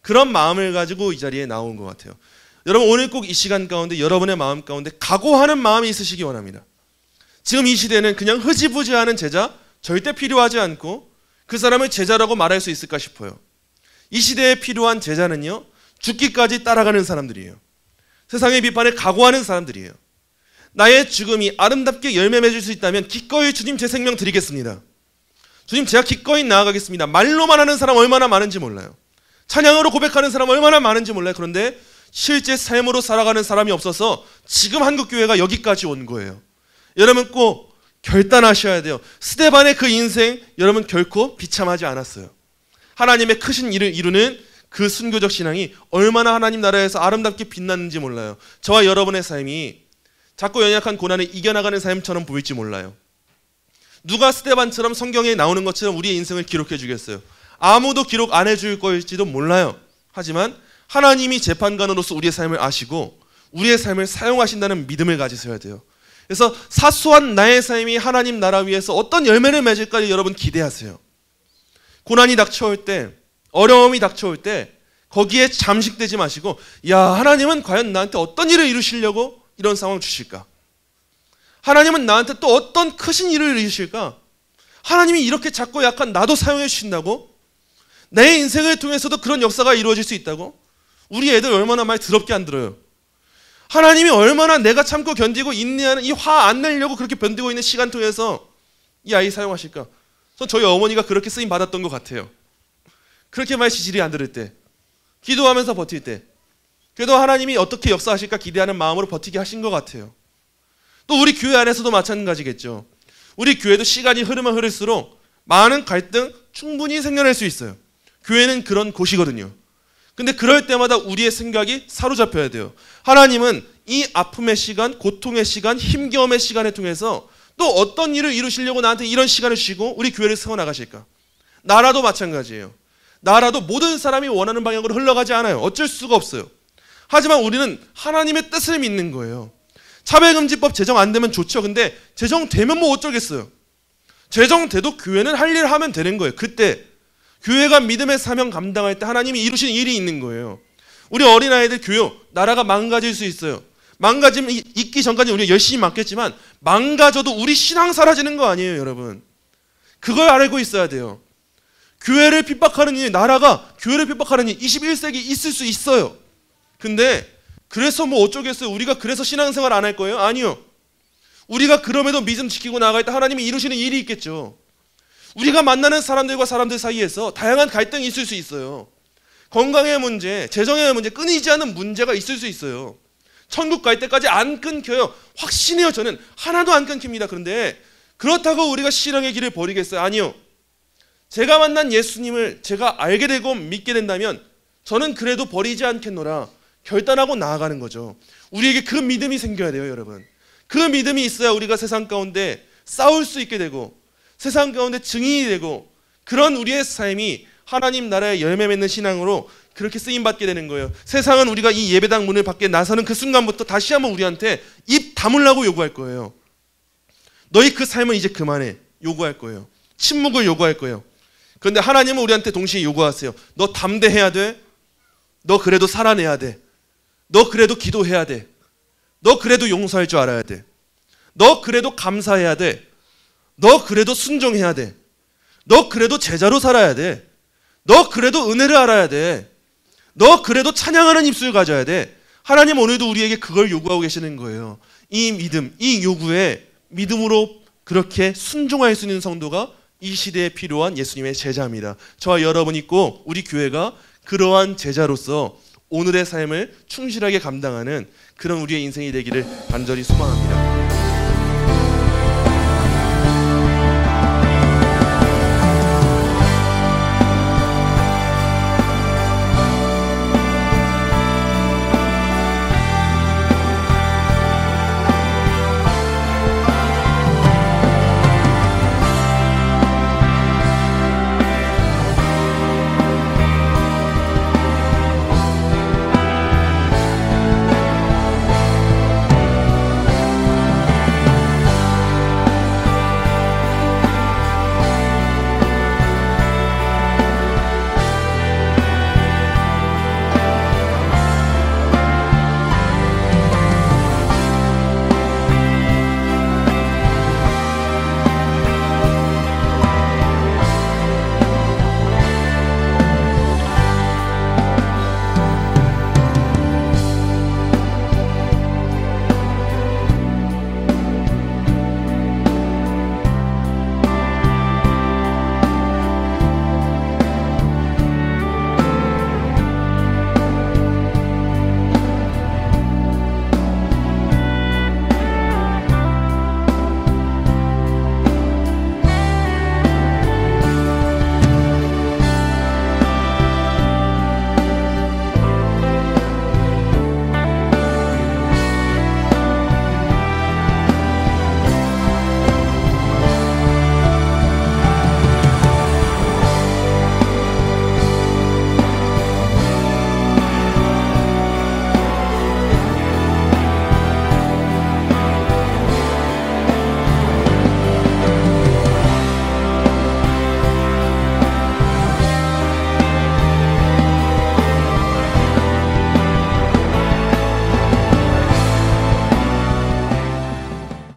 그런 마음을 가지고 이 자리에 나온 것 같아요. 여러분, 오늘 꼭 이 시간 가운데 여러분의 마음 가운데 각오하는 마음이 있으시기 원합니다. 지금 이 시대는 그냥 흐지부지하는 제자 절대 필요하지 않고 그 사람을 제자라고 말할 수 있을까 싶어요. 이 시대에 필요한 제자는요, 죽기까지 따라가는 사람들이에요. 세상의 비판에 각오하는 사람들이에요. 나의 죽음이 아름답게 열매 맺을 수 있다면 기꺼이 주님 제 생명 드리겠습니다. 주님, 제가 기꺼이 나아가겠습니다. 말로만 하는 사람 얼마나 많은지 몰라요. 찬양으로 고백하는 사람 얼마나 많은지 몰라요. 그런데 실제 삶으로 살아가는 사람이 없어서 지금 한국교회가 여기까지 온 거예요. 여러분, 꼭 결단하셔야 돼요. 스데반의 그 인생, 여러분 결코 비참하지 않았어요. 하나님의 크신 일을 이루는 그 순교적 신앙이 얼마나 하나님 나라에서 아름답게 빛났는지 몰라요. 저와 여러분의 삶이 작고 연약한 고난을 이겨나가는 삶처럼 보일지 몰라요. 누가 스데반처럼 성경에 나오는 것처럼 우리의 인생을 기록해 주겠어요? 아무도 기록 안 해줄 것일지도 몰라요. 하지만 하나님이 재판관으로서 우리의 삶을 아시고 우리의 삶을 사용하신다는 믿음을 가지셔야 돼요. 그래서 사소한 나의 삶이 하나님 나라 위에서 어떤 열매를 맺을까 여러분 기대하세요. 고난이 닥쳐올 때, 어려움이 닥쳐올 때 거기에 잠식되지 마시고, 야, 하나님은 과연 나한테 어떤 일을 이루시려고 이런 상황 주실까? 하나님은 나한테 또 어떤 크신 일을 이루실까? 하나님이 이렇게 작고 약한 나도 사용해 주신다고? 내 인생을 통해서도 그런 역사가 이루어질 수 있다고? 우리 애들 얼마나 말 더럽게 안 들어요. 하나님이 얼마나 내가 참고 견디고 인내하는 이 화 안 내려고 그렇게 견디고 있는 시간 통해서 이 아이 사용하실까? 전 저희 어머니가 그렇게 쓰임 받았던 것 같아요. 그렇게 말 지질이 안 들을 때, 기도하면서 버틸 때, 그래도 하나님이 어떻게 역사하실까 기대하는 마음으로 버티게 하신 것 같아요. 또 우리 교회 안에서도 마찬가지겠죠. 우리 교회도 시간이 흐르면 흐를수록 많은 갈등 충분히 생겨날 수 있어요. 교회는 그런 곳이거든요. 근데 그럴 때마다 우리의 생각이 사로잡혀야 돼요. 하나님은 이 아픔의 시간, 고통의 시간, 힘겨움의 시간을 통해서 또 어떤 일을 이루시려고 나한테 이런 시간을 주시고 우리 교회를 세워나가실까? 나라도 마찬가지예요. 나라도 모든 사람이 원하는 방향으로 흘러가지 않아요. 어쩔 수가 없어요. 하지만 우리는 하나님의 뜻을 믿는 거예요. 차별금지법 제정 안 되면 좋죠. 근데 제정되면 뭐 어쩌겠어요. 제정돼도 교회는 할 일을 하면 되는 거예요. 그때 교회가 믿음의 사명 감당할 때 하나님이 이루시는 일이 있는 거예요. 우리 어린아이들 교육, 나라가 망가질 수 있어요. 망가짐 있기 전까지 우리가 열심히 맡겠지만 망가져도 우리 신앙 사라지는 거 아니에요, 여러분. 그걸 알고 있어야 돼요. 교회를 핍박하는 일, 나라가 교회를 핍박하는 일 21세기 있을 수 있어요. 근데 그래서 뭐 어쩌겠어요? 우리가 그래서 신앙생활 안 할 거예요? 아니요. 우리가 그럼에도 믿음 지키고 나아갈 때 하나님이 이루시는 일이 있겠죠. 우리가 만나는 사람들과 사람들 사이에서 다양한 갈등이 있을 수 있어요. 건강의 문제, 재정의 문제, 끊이지 않는 문제가 있을 수 있어요. 천국 갈 때까지 안 끊겨요. 확신해요. 저는 하나도 안 끊깁니다. 그런데 그렇다고 우리가 신앙의 길을 버리겠어요? 아니요. 제가 만난 예수님을 제가 알게 되고 믿게 된다면 저는 그래도 버리지 않겠노라 결단하고 나아가는 거죠. 우리에게 그 믿음이 생겨야 돼요, 여러분. 그 믿음이 있어야 우리가 세상 가운데 싸울 수 있게 되고 세상 가운데 증인이 되고 그런 우리의 삶이 하나님 나라의 열매 맺는 신앙으로 그렇게 쓰임받게 되는 거예요. 세상은 우리가 이 예배당 문을 밖에 나서는 그 순간부터 다시 한번 우리한테 입 다물라고 요구할 거예요. 너희 그 삶은 이제 그만해 요구할 거예요. 침묵을 요구할 거예요. 그런데 하나님은 우리한테 동시에 요구하세요. 너 담대해야 돼. 너 그래도 살아내야 돼. 너 그래도 기도해야 돼. 너 그래도 용서할 줄 알아야 돼. 너 그래도 감사해야 돼. 너 그래도 순종해야 돼. 너 그래도 제자로 살아야 돼. 너 그래도 은혜를 알아야 돼. 너 그래도 찬양하는 입술 가져야 돼. 하나님 오늘도 우리에게 그걸 요구하고 계시는 거예요. 이 믿음, 이 요구에 믿음으로 그렇게 순종할 수 있는 성도가 이 시대에 필요한 예수님의 제자입니다. 저와 여러분 있고 우리 교회가 그러한 제자로서 오늘의 삶을 충실하게 감당하는 그런 우리의 인생이 되기를 간절히 소망합니다.